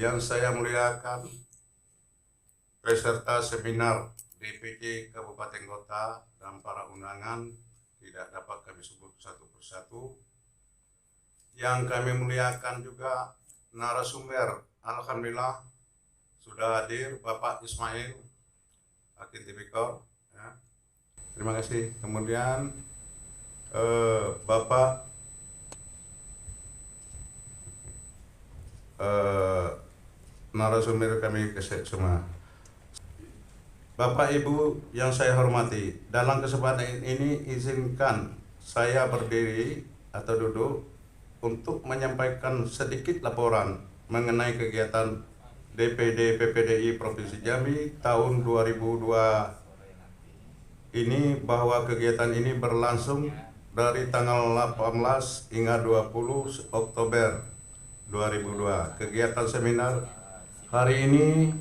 Yang saya muliakan peserta seminar DPD Kabupaten Kota dan para undangan, tidak dapat kami sebut satu persatu. Yang kami muliakan juga narasumber, alhamdulillah sudah hadir Bapak Ismail, Hakim Tipikor. Ya. Terima kasih. Kemudian Bapak narasumber kami semua. Bapak Ibu yang saya hormati, dalam kesempatan ini izinkan saya berdiri atau duduk untuk menyampaikan sedikit laporan mengenai kegiatan DPD PPDI Provinsi Jambi tahun 2002 ini, bahwa kegiatan ini berlangsung dari tanggal 18 hingga 20 Oktober 2002. Kegiatan seminar hari ini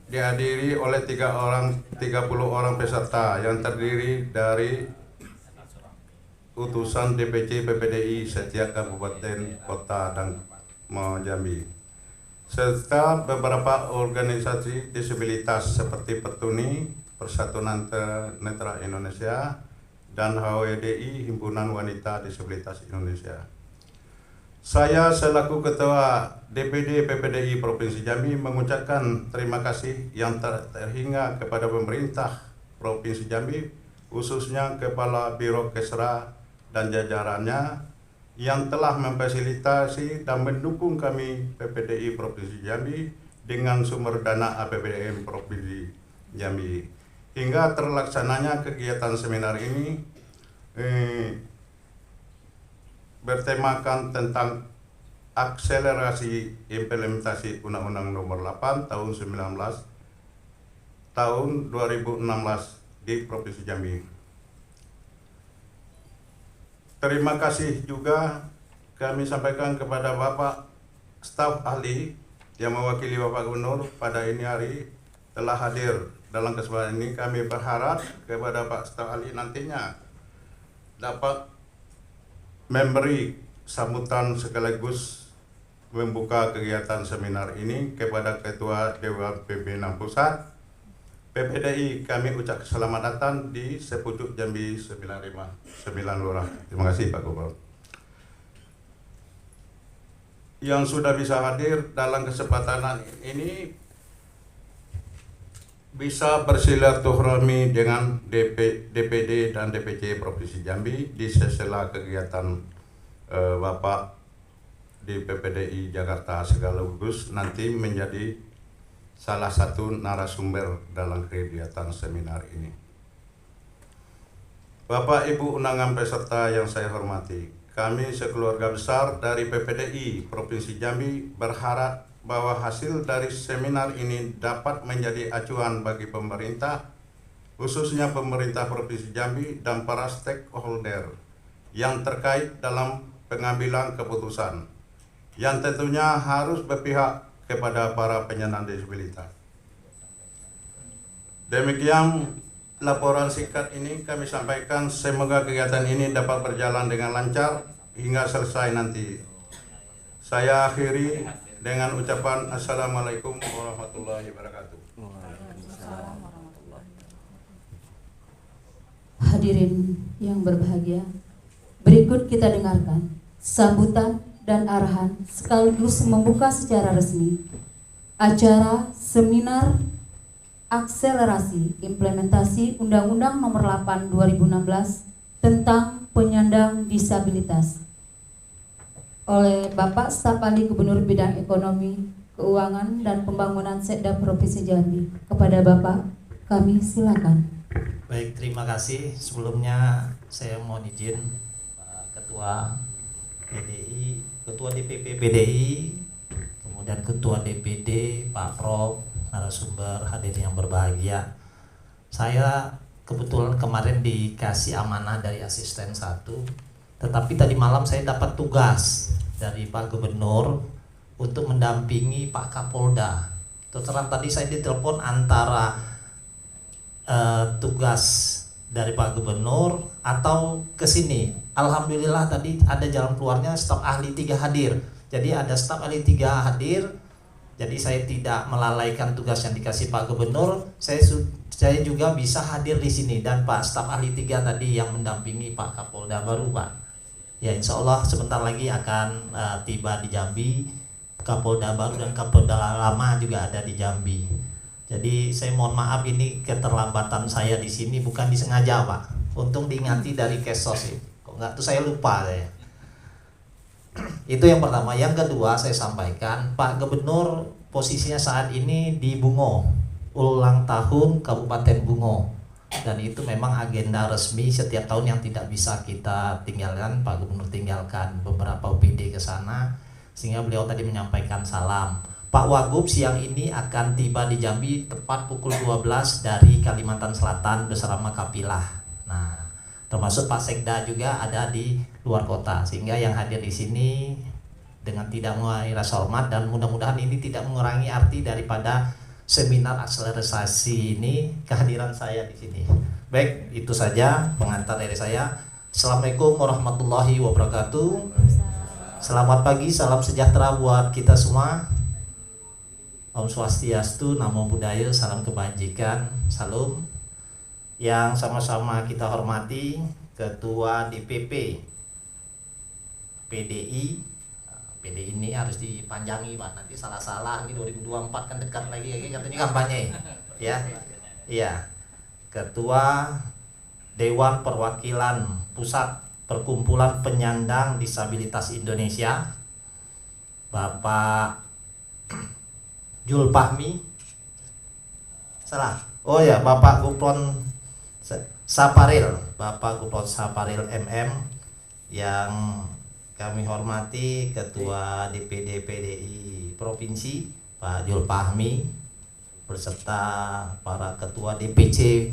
dihadiri oleh 30 orang peserta yang terdiri dari utusan DPC PPDI setiap kabupaten, kota, dan Jambi, serta beberapa organisasi disabilitas seperti Petuni, Persatuan Netra Indonesia, dan HWDI, Himpunan Wanita Disabilitas Indonesia. Saya selaku Ketua DPD PPDI Provinsi Jambi mengucapkan terima kasih yang terhingga kepada pemerintah Provinsi Jambi, khususnya Kepala Biro Kesra dan jajarannya yang telah memfasilitasi dan mendukung kami PPDI Provinsi Jambi dengan sumber dana APBN Provinsi Jambi hingga terlaksananya kegiatan seminar ini bertemakan tentang akselerasi implementasi Undang-Undang Nomor 8 tahun 2016 di Provinsi Jambi. Terima kasih juga kami sampaikan kepada Bapak staf ahli yang mewakili Bapak Gubernur pada ini hari telah hadir dalam kesempatan ini. Kami berharap kepada Pak staf ahli nantinya dapat memberi sambutan sekaligus membuka kegiatan seminar ini. Kepada Ketua Dewan Pimpinan Pusat PPDI kami ucap selamat datang di Sepucuk Jambi 95 Lurah. Terima kasih Pak Gubernur. Yang sudah bisa hadir dalam kesempatan ini bisa bersilaturahmi dengan DPD dan DPC Provinsi Jambi di sela kegiatan Bapak di PPDI Jakarta, sekaligus nanti menjadi salah satu narasumber dalam kegiatan seminar ini. Bapak Ibu undangan peserta yang saya hormati, kami sekeluarga besar dari PPDI Provinsi Jambi berharap bahwa hasil dari seminar ini dapat menjadi acuan bagi pemerintah, khususnya pemerintah Provinsi Jambi dan para stakeholder yang terkait dalam pengambilan keputusan, yang tentunya harus berpihak kepada para penyandang disabilitas. Demikian laporan singkat ini kami sampaikan. Semoga kegiatan ini dapat berjalan dengan lancar hingga selesai nanti. Saya akhiri dengan ucapan Assalamualaikum warahmatullahi wabarakatuh. Hadirin yang berbahagia, berikut kita dengarkan sambutan dan arahan sekaligus membuka secara resmi acara seminar akselerasi implementasi Undang-Undang Nomor 8 2016 tentang penyandang disabilitas oleh Bapak Staf Ahli Gubernur Bidang Ekonomi, Keuangan dan Pembangunan Sekda Provinsi Jambi. Kepada Bapak, kami silakan. Baik, terima kasih. Sebelumnya saya mohon izin Pak Ketua PDI, Ketua DPP PDI, kemudian Ketua DPD, Pak Prof, narasumber, hadirin yang berbahagia. Saya kebetulan kemarin dikasih amanah dari asisten 1, tetapi tadi malam saya dapat tugas dari Pak Gubernur untuk mendampingi Pak Kapolda. Terus terang tadi saya ditelepon antara tugas dari Pak Gubernur atau ke sini. Alhamdulillah tadi ada jalan keluarnya, staf ahli 3 hadir. Jadi ada staf ahli 3 hadir. Jadi saya tidak melalaikan tugas yang dikasih Pak Gubernur. Saya juga bisa hadir di sini, dan Pak staf ahli 3 tadi yang mendampingi Pak Kapolda baru, Pak. Ya, insya Allah sebentar lagi akan tiba di Jambi. Kapolda baru dan Kapolda lama juga ada di Jambi. Jadi saya mohon maaf, ini keterlambatan saya di sini bukan disengaja, Pak. Untung diingati dari Kesos sih. Kok nggak tuh saya lupa saya. Itu yang pertama. Yang kedua saya sampaikan, Pak Gubernur posisinya saat ini di Bungo, ulang tahun Kabupaten Bungo. Dan itu memang agenda resmi setiap tahun yang tidak bisa kita tinggalkan. Pak Gubernur tinggalkan beberapa OPD ke sana, sehingga beliau tadi menyampaikan salam. Pak Wagub siang ini akan tiba di Jambi tepat pukul 12 dari Kalimantan Selatan bersama kapilah. Nah, termasuk Pak Sekda juga ada di luar kota, sehingga yang hadir di sini dengan tidak mengurangi rasa hormat, dan mudah-mudahan ini tidak mengurangi arti daripada seminar akselerasi ini, kehadiran saya di sini. Baik, itu saja pengantar dari saya. Assalamualaikum warahmatullahi wabarakatuh. Selamat pagi, salam sejahtera buat kita semua. Om Swastiastu, Namo Buddhaya, salam kebajikan, salam. Yang sama-sama kita hormati Ketua DPP PDI. PDI ini harus dipanjangi, Pak, nanti salah-salah di 2024 kan dekat lagi katanya kampanye. Ya. Iya. Ketua Dewan Perwakilan Pusat Perkumpulan Penyandang Disabilitas Indonesia, Bapak Jul Fahmi. Salah. Oh ya, Bapak Gufron Saparil, Bapak Gufron Saparil MM, yang kami hormati Ketua DPD PDI Provinsi Pak Jul Fahmi, beserta para Ketua DPC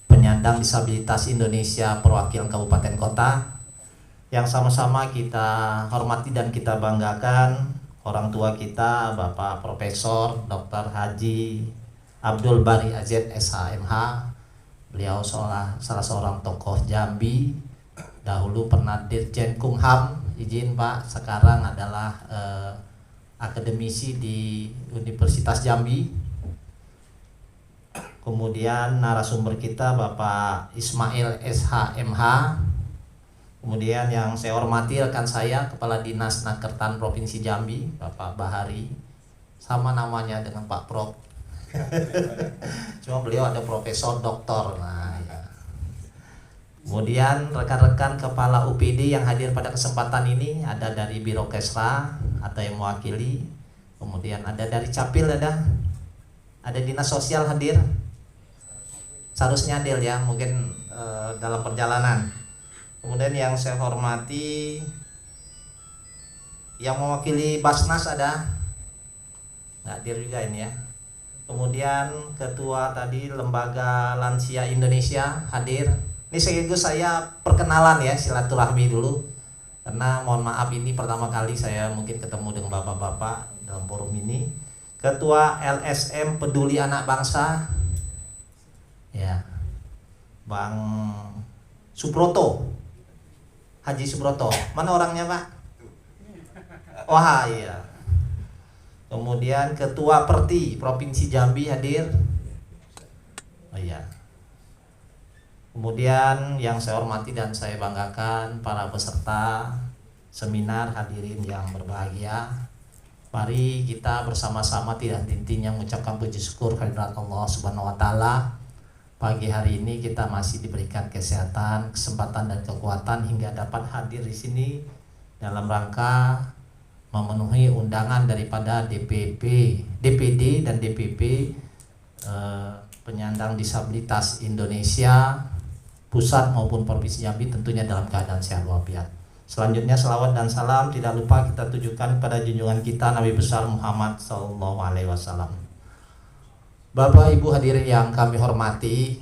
Penyandang Disabilitas Indonesia perwakilan Kabupaten Kota, yang sama-sama kita hormati dan kita banggakan orang tua kita, Bapak Profesor Dr. Haji Abdul Bari AZ SHMH. Beliau salah seorang tokoh Jambi, dahulu pernah Dirjen Kumham, izin Pak, sekarang adalah akademisi di Universitas Jambi. Kemudian narasumber kita Bapak Ismail SHMH. Kemudian yang saya hormati rekan saya, Kepala Dinas Nakertan Provinsi Jambi, Bapak Bahari. Sama namanya dengan Pak Prof. Cuma beliau ada profesor doktor. Nah, ya. Kemudian rekan-rekan kepala UPD yang hadir pada kesempatan ini, ada dari Biro Kesra atau yang mewakili. Kemudian ada dari Capil, ada Dinas Sosial hadir. Seharusnya hadir ya, mungkin dalam perjalanan. Kemudian yang saya hormati, yang mewakili Basnas ada, nggak hadir juga ini ya. Kemudian ketua tadi Lembaga Lansia Indonesia hadir. Ini sekaligus saya perkenalan ya, silaturahmi dulu. Karena mohon maaf ini pertama kali saya mungkin ketemu dengan bapak-bapak dalam forum ini. Ketua LSM Peduli Anak Bangsa, ya, Bang Subroto, Haji Subroto. Mana orangnya, Pak? Wah, iya. Kemudian Ketua Perti Provinsi Jambi hadir. Oh iya. Kemudian yang saya hormati dan saya banggakan para peserta seminar, hadirin yang berbahagia. Mari kita bersama-sama tidak henti-hentinya mengucapkan puji syukur kehadirat Allah Subhanahu wa taala. Pagi hari ini kita masih diberikan kesehatan, kesempatan dan kekuatan hingga dapat hadir di sini dalam rangka memenuhi undangan daripada DPD dan DPP Penyandang Disabilitas Indonesia Pusat maupun Provinsi Jambi, tentunya dalam keadaan sehat walafiat. Selanjutnya selawat dan salam tidak lupa kita tujukan kepada junjungan kita Nabi besar Muhammad SAW. Bapak Ibu hadirin yang kami hormati,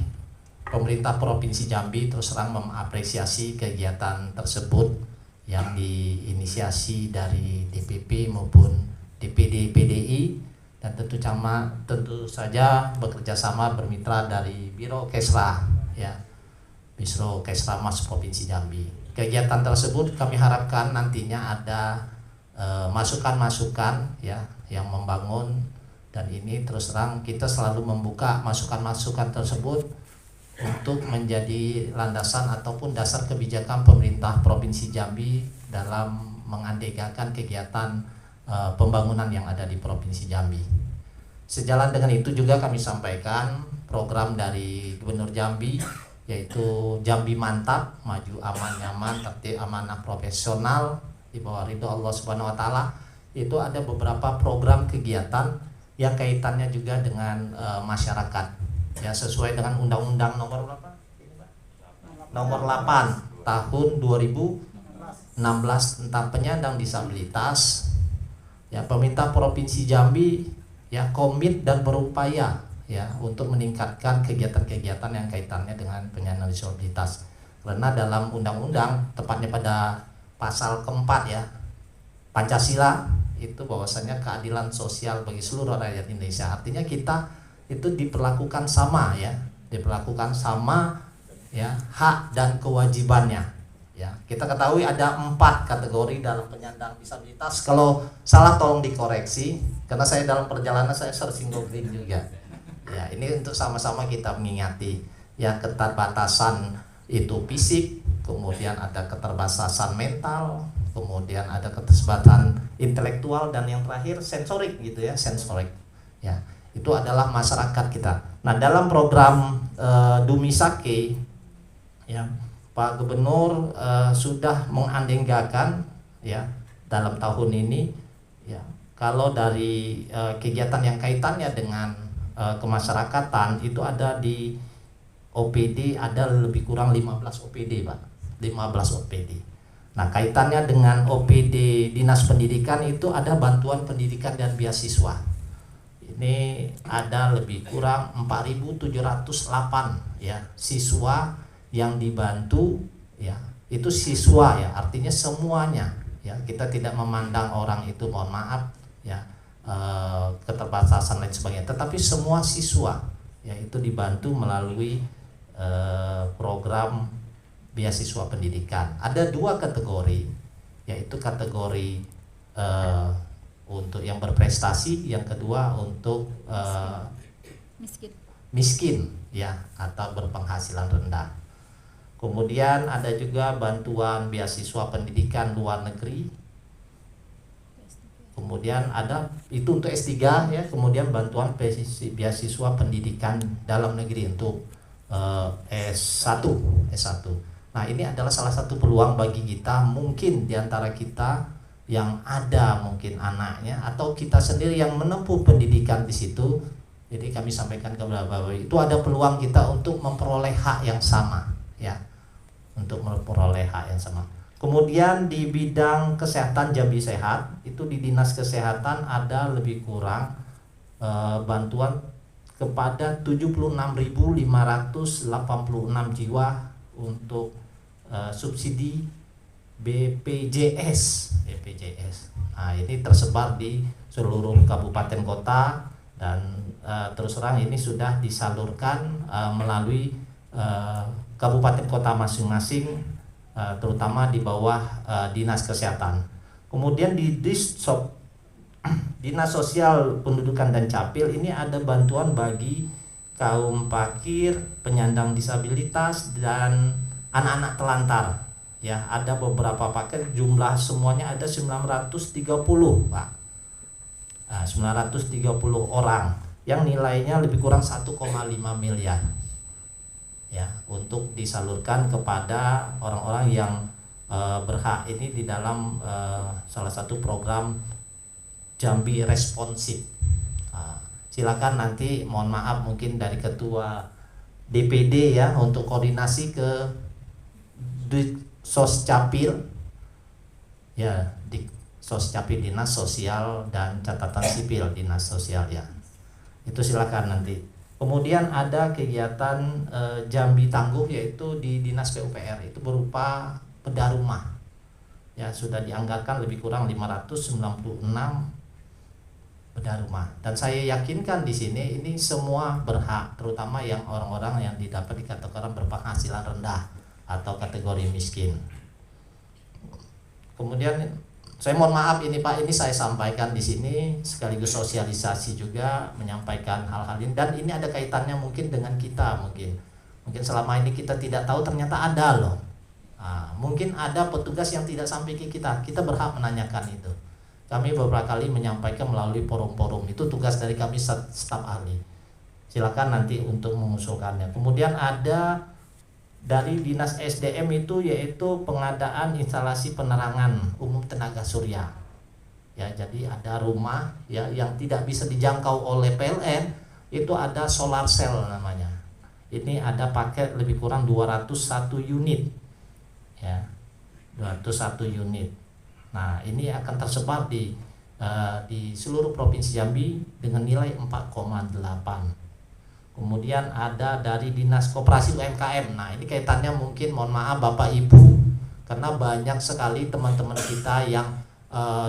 pemerintah Provinsi Jambi terus terang mengapresiasi kegiatan tersebut yang diinisiasi dari DPP maupun DPD PDI dan tentu saja bekerja sama bermitra dari Biro Kesra, ya, Biro Kesra Mas Provinsi Jambi. Kegiatan tersebut kami harapkan nantinya ada masukan-masukan ya yang membangun, dan ini terus terang kita selalu membuka masukan-masukan tersebut untuk menjadi landasan ataupun dasar kebijakan pemerintah Provinsi Jambi dalam mengadegakan kegiatan pembangunan yang ada di Provinsi Jambi. Sejalan dengan itu juga kami sampaikan program dari Gubernur Jambi, yaitu Jambi Mantap, Maju Aman Nyaman Tertib Amanah Profesional di bawah ridho Allah Subhanahu wa taala. Itu ada beberapa program kegiatan yang kaitannya juga dengan masyarakat, ya, sesuai dengan Undang-Undang nomor berapa? Nomor 8 tahun 2016 tentang penyandang disabilitas. Ya, pemerintah Provinsi Jambi ya komit dan berupaya ya untuk meningkatkan kegiatan-kegiatan yang kaitannya dengan penyandang disabilitas. Karena dalam undang-undang, tepatnya pada pasal keempat ya Pancasila, itu bahwasanya keadilan sosial bagi seluruh rakyat Indonesia. Artinya kita itu diperlakukan sama ya, diperlakukan sama ya hak dan kewajibannya. Ya, kita ketahui ada 4 kategori dalam penyandang disabilitas. Kalau salah tolong dikoreksi, karena saya dalam perjalanan saya searching googling juga. Ya, ini untuk sama-sama kita mengingati ya, keterbatasan itu fisik, kemudian ada keterbatasan mental, kemudian ada keterbatasan intelektual, dan yang terakhir sensorik gitu ya, sensorik. Ya, itu adalah masyarakat kita. Nah, dalam program Dumisake ya, Pak Gubernur sudah mengandenggakan ya dalam tahun ini ya, kalau dari kegiatan yang kaitannya dengan kemasyarakatan itu ada di OPD ada lebih kurang 15 OPD Pak, 15 OPD. Nah, kaitannya dengan OPD Dinas Pendidikan itu ada bantuan pendidikan dan beasiswa. Ini ada lebih kurang 4.708 ya siswa yang dibantu ya, itu siswa ya, artinya semuanya ya, kita tidak memandang orang itu, mohon maaf ya, keterbatasan lain sebagainya, tetapi semua siswa ya itu dibantu melalui program beasiswa pendidikan. Ada 2 kategori, yaitu kategori untuk yang berprestasi, yang kedua untuk miskin ya atau berpenghasilan rendah. Kemudian ada juga bantuan beasiswa pendidikan luar negeri. Kemudian ada itu untuk S3 ya, kemudian bantuan beasiswa pendidikan dalam negeri untuk S1. Nah, ini adalah salah satu peluang bagi kita, mungkin diantara kita yang ada mungkin anaknya atau kita sendiri yang menempuh pendidikan di situ. Jadi kami sampaikan kepada Bapak, itu ada peluang kita untuk memperoleh hak yang sama ya, untuk memperoleh hak yang sama. Kemudian di bidang kesehatan Jambi Sehat, itu di Dinas Kesehatan ada lebih kurang bantuan kepada 76.586 jiwa untuk subsidi BPJS. Nah, ini tersebar di seluruh kabupaten kota, dan terus terang ini sudah disalurkan melalui kabupaten kota masing-masing, terutama di bawah Dinas Kesehatan. Kemudian di Dinas Sosial Pendudukan dan Capil ini ada bantuan bagi kaum fakir, penyandang disabilitas, dan anak-anak telantar. Ya, ada beberapa paket, jumlah semuanya ada 930, Pak. Nah, 930 orang yang nilainya lebih kurang 1,5 miliar. Ya, untuk disalurkan kepada orang-orang yang berhak ini di dalam salah satu program Jambi Responsif. Silakan nanti, mohon maaf mungkin dari ketua DPD ya untuk koordinasi ke Soscapil ya, di Soscapil Dinas Sosial dan Catatan Sipil Dinas Sosial ya. Itu silakan nanti. Kemudian ada kegiatan Jambi Tangguh, yaitu di Dinas PUPR, itu berupa bedah rumah. Ya, sudah dianggarkan lebih kurang 596 bedah rumah. Dan saya yakinkan di sini ini semua berhak, terutama yang orang-orang yang didapat dikatakan berpenghasilan rendah atau kategori miskin. Kemudian saya mohon maaf ini Pak, ini saya sampaikan di sini sekaligus sosialisasi juga, menyampaikan hal-hal ini, dan ini ada kaitannya mungkin dengan kita, mungkin selama ini kita tidak tahu ternyata ada loh. Mungkin ada petugas yang tidak sampai ke kita berhak menanyakan itu. Kami beberapa kali menyampaikan melalui forum-forum, itu tugas dari kami staf ahli. Silakan nanti untuk mengusulkannya. Kemudian ada dari Dinas SDM itu yaitu pengadaan instalasi penerangan umum tenaga surya. Ya, jadi ada rumah ya yang tidak bisa dijangkau oleh PLN, itu ada solar cell namanya. Ini ada paket lebih kurang 201 unit. Ya. 201 unit. Nah, ini akan tersebar di seluruh provinsi Jambi dengan nilai 4,8. Kemudian ada dari Dinas Koperasi UMKM. Nah, ini kaitannya mungkin, mohon maaf Bapak Ibu, karena banyak sekali teman-teman kita yang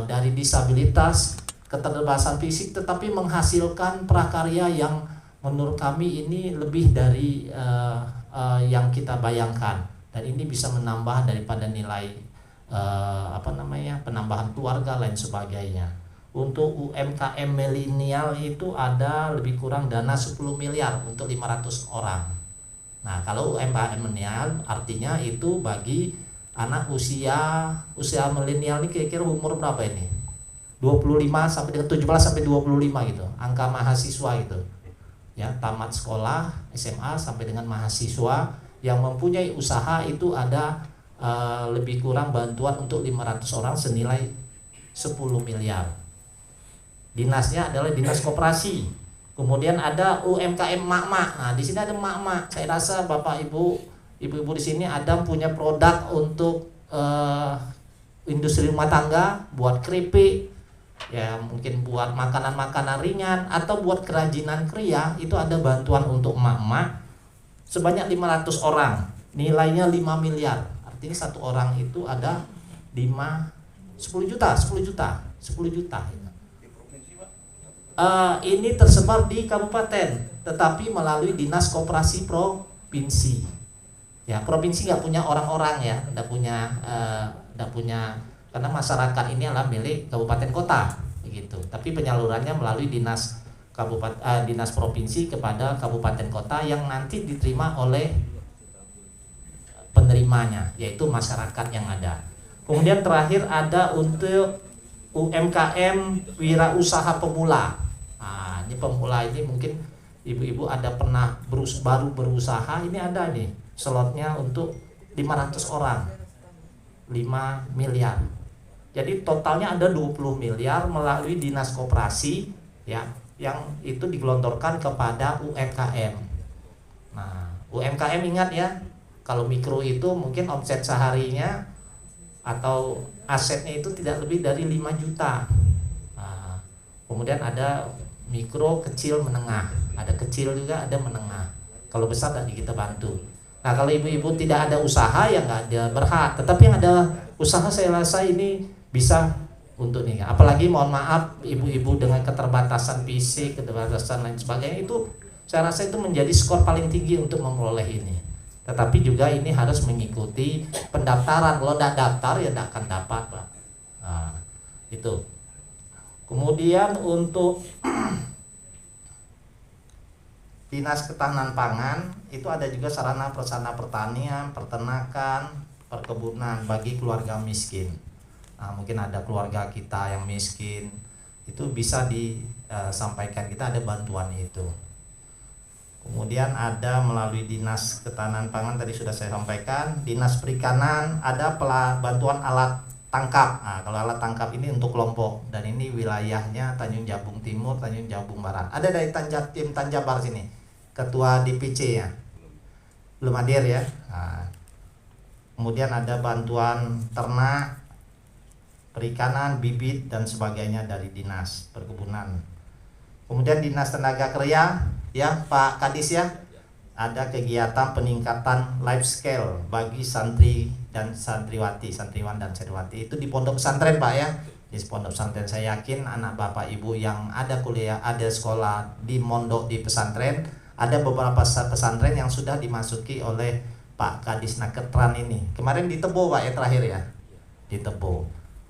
dari disabilitas, keterbatasan fisik, tetapi menghasilkan prakarya yang menurut kami ini lebih dari yang kita bayangkan, dan ini bisa menambah daripada nilai penambahan keluarga lain sebagainya. Untuk UMKM milenial itu ada lebih kurang dana 10 miliar untuk 500 orang. Nah, kalau UMKM milenial artinya itu bagi anak usia milenial ini kira-kira umur berapa ini? 25 sampai dengan 17 sampai 25 gitu. Angka mahasiswa itu. Ya, tamat sekolah SMA sampai dengan mahasiswa yang mempunyai usaha itu ada lebih kurang bantuan untuk 500 orang senilai 10 miliar. Dinasnya adalah Dinas Koperasi. Kemudian ada UMKM mak-mak. Nah, di sini ada mak-mak. Saya rasa Bapak Ibu di sini ada punya produk untuk industri rumah tangga, buat keripik, ya mungkin buat makanan-makanan ringan atau buat kerajinan kria, itu ada bantuan untuk mak-mak sebanyak 500 orang. Nilainya 5 miliar. Artinya satu orang itu ada 10 juta. Ini tersebar di kabupaten, tetapi melalui Dinas Koperasi Provinsi. Ya, provinsi nggak punya orang-orang ya, nggak punya karena masyarakat ini adalah milik kabupaten kota, begitu. Tapi penyalurannya melalui dinas provinsi kepada kabupaten kota yang nanti diterima oleh penerimanya, yaitu masyarakat yang ada. Kemudian terakhir ada untuk UMKM wirausaha pemula. Nah, ini pemula ini mungkin ibu-ibu ada pernah baru berusaha, ini ada nih slotnya untuk 500 orang 5 miliar. Jadi totalnya ada 20 miliar melalui Dinas Koperasi ya, yang itu digelontorkan kepada UMKM. Nah, UMKM ingat ya, kalau mikro itu mungkin omset seharinya atau asetnya itu tidak lebih dari 5 juta. Nah, kemudian ada mikro, kecil, menengah. Ada kecil juga, ada menengah. Kalau besar tadi kita bantu. Nah, kalau ibu-ibu tidak ada usaha ya nggak ada berhak. Tetapi yang ada usaha saya rasa ini bisa untuk nih. Apalagi mohon maaf ibu-ibu dengan keterbatasan fisik, keterbatasan lain sebagainya, itu saya rasa itu menjadi skor paling tinggi untuk memperoleh ini. Tetapi juga ini harus mengikuti pendaftaran. Kalau tidak daftar ya tidak akan dapat, Pak. Nah, itu. Kemudian untuk Dinas Ketahanan Pangan itu ada juga sarana prasarana pertanian, peternakan, perkebunan bagi keluarga miskin. Nah, mungkin ada keluarga kita yang miskin, itu bisa disampaikan, kita ada bantuan itu. Kemudian ada melalui Dinas Ketahanan Pangan tadi sudah saya sampaikan. Dinas Perikanan ada bantuan alat tangkap. Nah, kalau alat tangkap ini untuk kelompok, dan ini wilayahnya Tanjung Jabung Timur, Tanjung Jabung Barat. Ada dari tim Tanjabar sini, ketua DPC ya, belum hadir ya. Nah, kemudian ada bantuan ternak, perikanan, bibit dan sebagainya dari Dinas Perkebunan. Kemudian Dinas Tenaga Kerja ya Pak Kadis ya, ada kegiatan peningkatan life skill bagi santri dan santriwati, santriwan dan santriwati itu di pondok pesantren Pak ya. di pondok pesantren. Saya yakin anak bapak ibu yang ada kuliah, ada sekolah di mondok di pesantren, ada beberapa pesantren yang sudah dimasuki oleh Pak Kadis Naketran ini. Kemarin di Tebo Pak ya terakhir ya, di Tebo.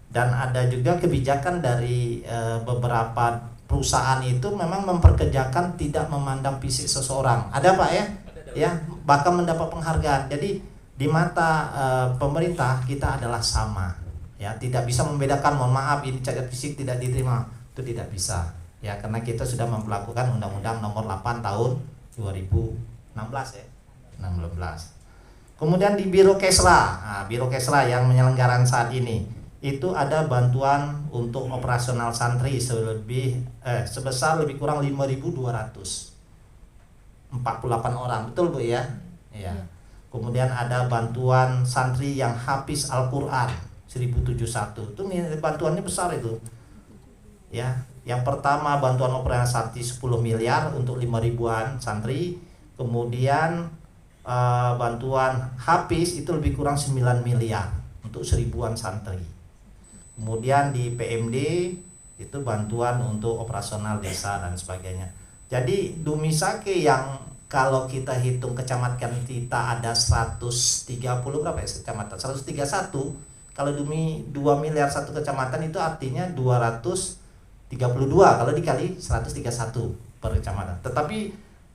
Dan ada juga kebijakan dari beberapa perusahaan itu memang memperkerjakan tidak memandang fisik seseorang. Ada Pak ya? Ya, bahkan mendapat penghargaan. Jadi di mata pemerintah kita adalah sama. Ya, tidak bisa membedakan, mohon maaf ini cacat fisik tidak diterima. Itu tidak bisa. Ya, karena kita sudah memperlakukan Undang-Undang Nomor 8 tahun 2016 ya. 16. Kemudian di Biro Kesra, Biro Kesra yang menyelenggarakan saat ini itu ada bantuan untuk operasional santri sebesar lebih kurang 5.248 orang, betul Bu ya? Iya. Kemudian ada bantuan santri yang hafiz Al-Qur'an 1071. Itu bantuannya besar itu. Ya, yang pertama bantuan operasional santri 10 miliar untuk 5.000-an santri. Kemudian bantuan hafiz itu lebih kurang 9 miliar untuk 1.000-an santri. Kemudian di PMD itu bantuan untuk operasional desa dan sebagainya. Jadi Dumisake yang kalau kita hitung kecamatan kita ada 130 berapa ya kecamatan? 131. Kalau 2 miliar satu kecamatan itu artinya 232 kalau dikali 131 per kecamatan. Tetapi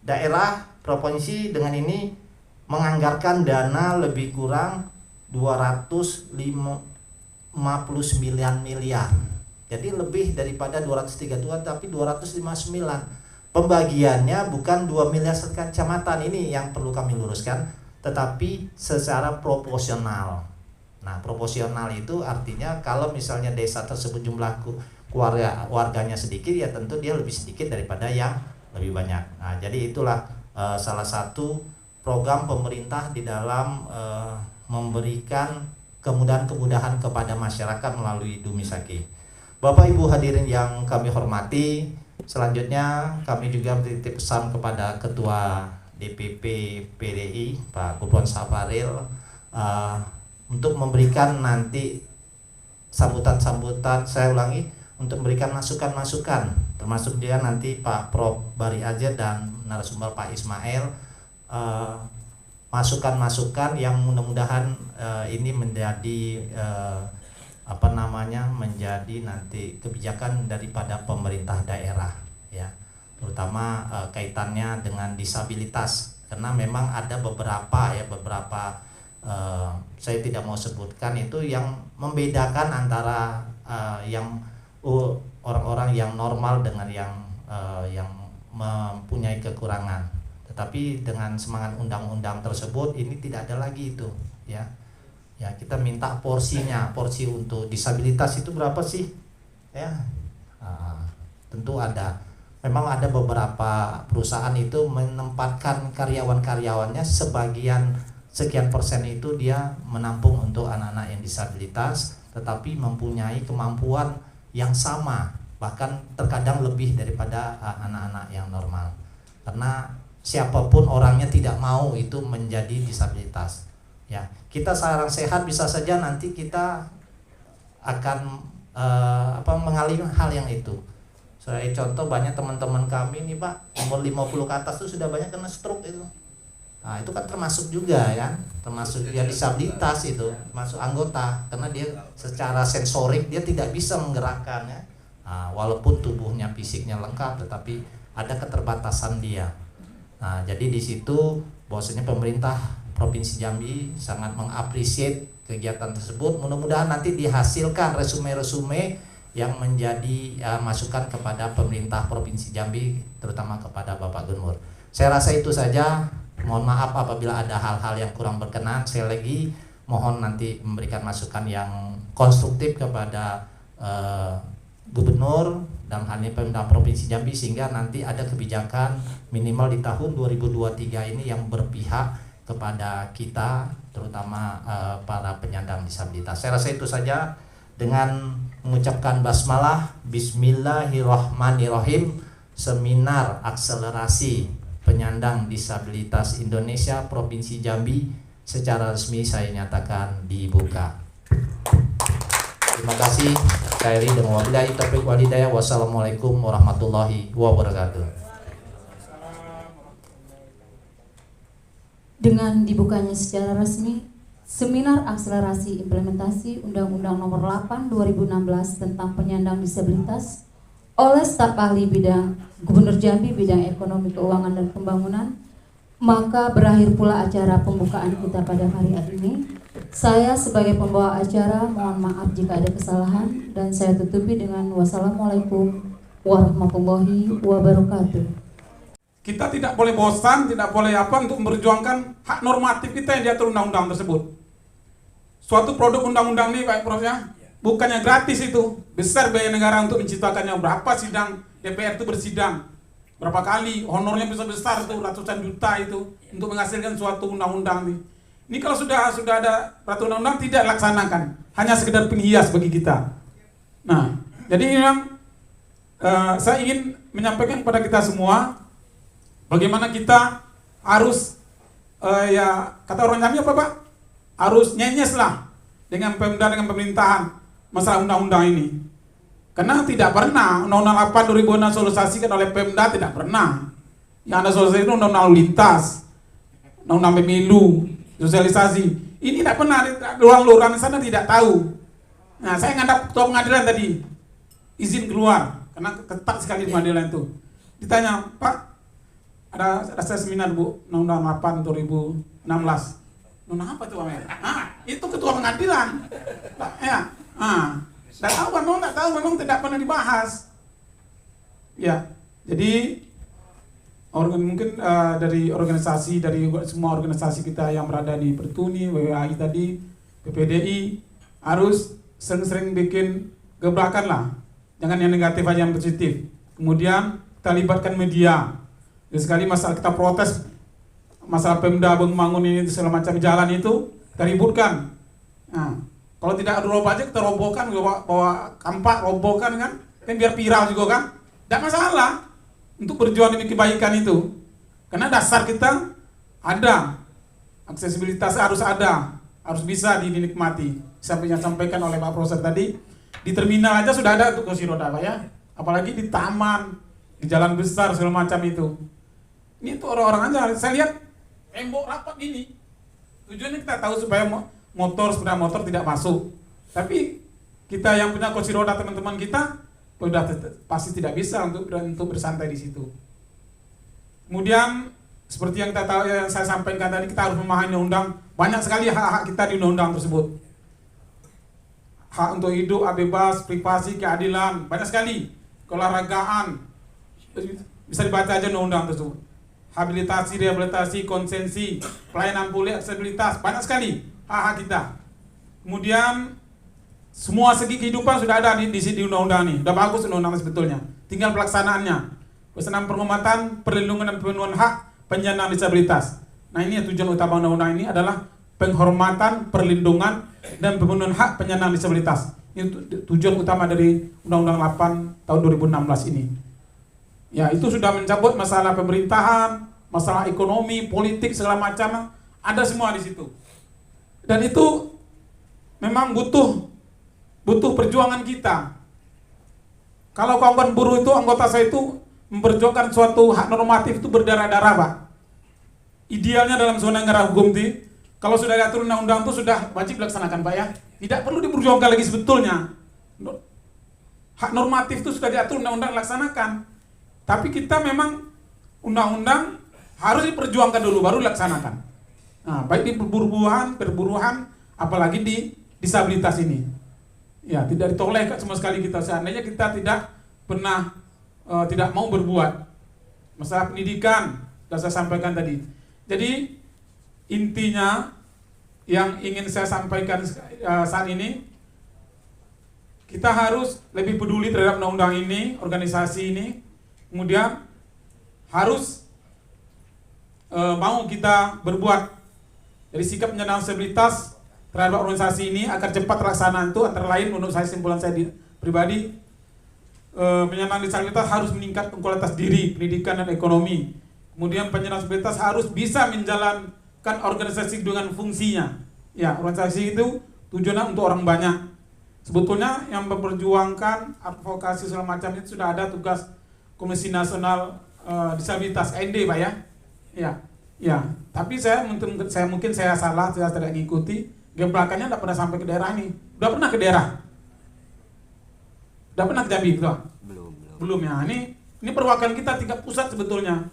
daerah provinsi dengan ini menganggarkan dana lebih kurang 259 miliar. Jadi lebih daripada 232 tapi 259. Pembagiannya bukan 2 miliar kecamatan, ini yang perlu kami luruskan, tetapi secara proporsional. Nah, proporsional itu artinya kalau misalnya desa tersebut jumlah warganya sedikit, ya tentu dia lebih sedikit daripada yang lebih banyak. Nah, jadi itulah salah satu program pemerintah di dalam memberikan kemudahan-kemudahan kepada masyarakat melalui Dumisake. Bapak Ibu hadirin yang kami hormati, selanjutnya kami juga bertitip pesan kepada Ketua DPP PDI Pak Kufron Safaril untuk memberikan nanti sambutan-sambutan, saya ulangi, untuk memberikan masukan-masukan, termasuk dia nanti Pak Prof Bari Ajer dan narasumber Pak Ismail, masukan-masukan yang mudah-mudahan ini menjadi menjadi nanti kebijakan daripada pemerintah daerah ya, terutama kaitannya dengan disabilitas, karena memang ada beberapa saya tidak mau sebutkan itu yang membedakan antara yang orang-orang yang normal dengan yang mempunyai kekurangan. Tetapi dengan semangat undang-undang tersebut ini tidak ada lagi itu ya. Ya, kita minta porsi untuk disabilitas itu berapa sih? Ya. Tentu ada. Memang ada beberapa perusahaan itu menempatkan karyawan-karyawannya sekian persen itu dia menampung untuk anak-anak yang disabilitas, tetapi mempunyai kemampuan yang sama, bahkan terkadang lebih daripada anak-anak yang normal. Karena siapapun orangnya tidak mau itu menjadi disabilitas. Ya, kita sekarang sehat bisa saja nanti kita akan mengalami hal yang itu. Saya contoh banyak teman-teman kami nih Pak, umur 50 ke atas itu sudah banyak kena stroke itu. Nah, itu kan termasuk juga ya, termasuk ya disabilitas itu, termasuk anggota, karena dia secara sensorik dia tidak bisa menggerakkan ya. Nah, walaupun tubuhnya fisiknya lengkap, tetapi ada keterbatasan dia. Nah, jadi di situ bahwasanya pemerintah Provinsi Jambi sangat mengapresiasi kegiatan tersebut. Mudah-mudahan nanti dihasilkan resume-resume yang menjadi masukan kepada pemerintah Provinsi Jambi, terutama kepada Bapak Gubernur. Saya rasa itu saja. Mohon maaf apabila ada hal-hal yang kurang berkenan. Saya lagi mohon nanti memberikan masukan yang konstruktif kepada Gubernur dan hal ini pemerintah Provinsi Jambi, sehingga nanti ada kebijakan minimal di tahun 2023 ini yang berpihak kepada kita, terutama para penyandang disabilitas. Saya rasa itu saja. Dengan mengucapkan basmalah, Bismillahirrahmanirrahim, seminar akselerasi penyandang disabilitas Indonesia Provinsi Jambi secara resmi saya nyatakan dibuka. Terima kasih. Khairi dan wabillahi taufiq wal hidayah. Wassalamualaikum warahmatullahi wabarakatuh. Dengan dibukanya secara resmi Seminar Akselerasi Implementasi Undang-Undang Nomor 8 2016 tentang Penyandang Disabilitas oleh Staf Ahli Bidang Gubernur Jambi Bidang Ekonomi Keuangan dan Pembangunan, maka berakhir pula acara pembukaan kita pada hari ini. Saya sebagai pembawa acara mohon maaf jika ada kesalahan dan saya tutupi dengan wassalamualaikum warahmatullahi wabarakatuh. Kita tidak boleh bosan, tidak boleh untuk memperjuangkan hak normatif kita yang diatur undang-undang tersebut. Suatu produk undang-undang ini, Pak Prof, ya, bukannya gratis itu. Besar biaya negara untuk menciptakannya. Berapa sidang DPR itu bersidang? Berapa kali? Honornya besar-besar itu, ratusan juta itu untuk menghasilkan suatu undang-undang ini. Ini kalau sudah ada peraturan undang-undang tidak laksanakan, hanya sekedar penghias bagi kita. Nah, jadi memang saya ingin menyampaikan kepada kita semua bagaimana kita harus ya kata orang Jambi apa Pak? Harus nyenyes lah dengan Pemda, dengan pemerintahan masalah undang-undang ini. Karena tidak pernah Undang-Undang 8 2006 sosialisasikan oleh Pemda, tidak pernah. Yang ada sosialisasi itu Undang-Undang Lalu Lintas, Undang-Undang Pemilu, sosialisasi. Ini tidak pernah, ruang-ruang sana tidak tahu. Nah, saya ngadap ketua pengadilan tadi, izin keluar, karena ketat sekali pengadilan itu. Ditanya, Pak, ada seminar Bu, Undang-Undang 8 2016. Undang apa itu Pak? Itu ketua pengadilan. Ya, tidak tahu memang tidak pernah dibahas. Ya, jadi mungkin dari organisasi, dari semua organisasi kita yang berada di Pertuni, WWAI tadi, PPDI, harus sering-sering bikin gebrakan lah. Jangan yang negatif aja, yang positif. Kemudian kita libatkan media. Jadi sekali masalah kita protes, masalah Pemda membangun ini segala macam jalan itu, kita ributkan. Nah, kalau tidak ada roboh aja kita robohkan, bawa kampak robohkan kan biar viral juga kan, tidak masalah untuk berjuang demi kebaikan itu. Karena dasar kita ada, aksesibilitas harus ada, harus bisa dinikmati. Seperti yang disampaikan oleh Pak Profesor tadi, di terminal aja sudah ada untuk kursi roda Pak ya, apalagi di taman, di jalan besar segala macam itu. Ini tuh orang-orang aja, saya lihat tembok rapat ini, tujuannya kita tahu supaya sepeda motor tidak masuk. Tapi kita yang punya kursi roda, teman-teman kita sudah pasti tidak bisa untuk bersantai di situ. Kemudian seperti yang kita tahu, yang saya sampaikan tadi, kita harus memahami undang. Banyak sekali hak-hak kita di undang-undang tersebut. Hak untuk hidup, bebas, privasi, keadilan, banyak sekali. Keolahragaan, bisa dibaca aja undang-undang tersebut. Habilitasi, rehabilitasi, konsensi, pelayanan pulih, aksesibilitas, banyak sekali hak-hak kita. Kemudian semua segi kehidupan sudah ada di undang-undang ini. Sudah bagus undang-undang sebetulnya. Tinggal pelaksanaannya. Pesanan penghormatan, perlindungan dan pemenuhan hak penyandang disabilitas. Nah, ini tujuan utama undang-undang ini adalah penghormatan, perlindungan dan pemenuhan hak penyandang disabilitas. Ini tujuan utama dari Undang-Undang 8 tahun 2016 ini. Ya, itu sudah mencabut masalah pemerintahan, masalah ekonomi, politik, segala macam, ada semua di situ. Dan itu memang butuh perjuangan kita. Kalau kawan buruh itu, anggota saya itu memperjuangkan suatu hak normatif itu berdarah-darah Pak. Idealnya dalam zona negara hukum itu, kalau sudah diatur undang-undang itu sudah wajib dilaksanakan Pak ya. Tidak perlu diperjuangkan lagi sebetulnya. Hak normatif itu sudah diatur undang-undang, laksanakan. Tapi kita memang undang-undang harus diperjuangkan dulu baru dilaksanakan. Nah, baik di perburuhan, apalagi di disabilitas ini. Ya, tidak ditolehkan sama sekali kita. Seandainya kita tidak pernah tidak mau berbuat. Masalah pendidikan sudah saya sampaikan tadi. Jadi intinya yang ingin saya sampaikan saat ini, kita harus lebih peduli terhadap undang-undang ini, organisasi ini. Kemudian harus mau kita berbuat. Dari sikap penyandang disabilitas terhadap organisasi ini agar cepat terlaksana itu antara lain menurut saya, simpulan saya pribadi, penyandang disabilitas harus meningkatkan kualitas diri, pendidikan dan ekonomi. Kemudian penyandang disabilitas harus bisa menjalankan organisasi dengan fungsinya. Ya, organisasi itu tujuannya untuk orang banyak. Sebetulnya yang memperjuangkan advokasi segala macam itu sudah ada tugas Komisi Nasional Disabilitas KND, Pak ya. Ya. Tapi mungkin saya salah, saya tidak mengikuti. Gebrakannya tidak pernah sampai ke daerah ini. Udah pernah ke daerah? Udah pernah ke Jambi gitu? Belum ya. Ini perwakilan kita tingkat pusat sebetulnya.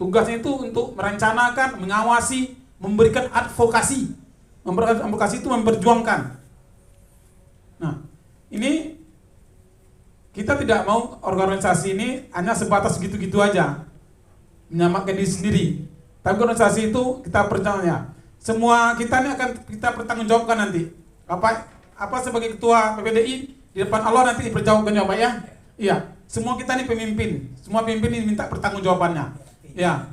Tugasnya itu untuk merencanakan, mengawasi, memberikan advokasi. Advokasi itu memperjuangkan. Nah, ini kita tidak mau organisasi ini hanya sebatas gitu-gitu aja, menyamakan diri sendiri. Tapi organisasi itu kita percaya, semua kita ini akan kita pertanggungjawabkan nanti. Apa sebagai ketua PPDI di depan Allah nanti dipertanggungjawabkan ya Pak ya. Iya, semua kita ini pemimpin, semua pemimpin ini minta pertanggungjawabannya. Ya,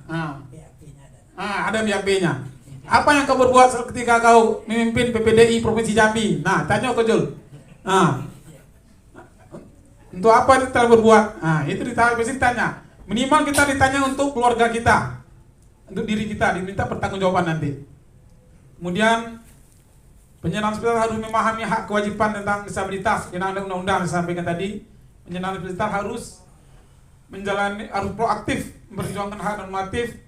ada BAP nya. Apa yang kau berbuat ketika kau memimpin PPDI Provinsi Jambi? Nah, tanya kau Jul. Nah, untuk apa kita telah berbuat? Nah, itu ditanya. Minimal kita ditanya untuk keluarga kita, untuk diri kita, diminta pertanggungjawaban nanti. Kemudian penyandang disabilitas harus memahami hak kewajiban tentang disabilitas. Yang ada undang-undang disampaikan tadi, penyandang disabilitas harus proaktif memperjuangkan hak normatif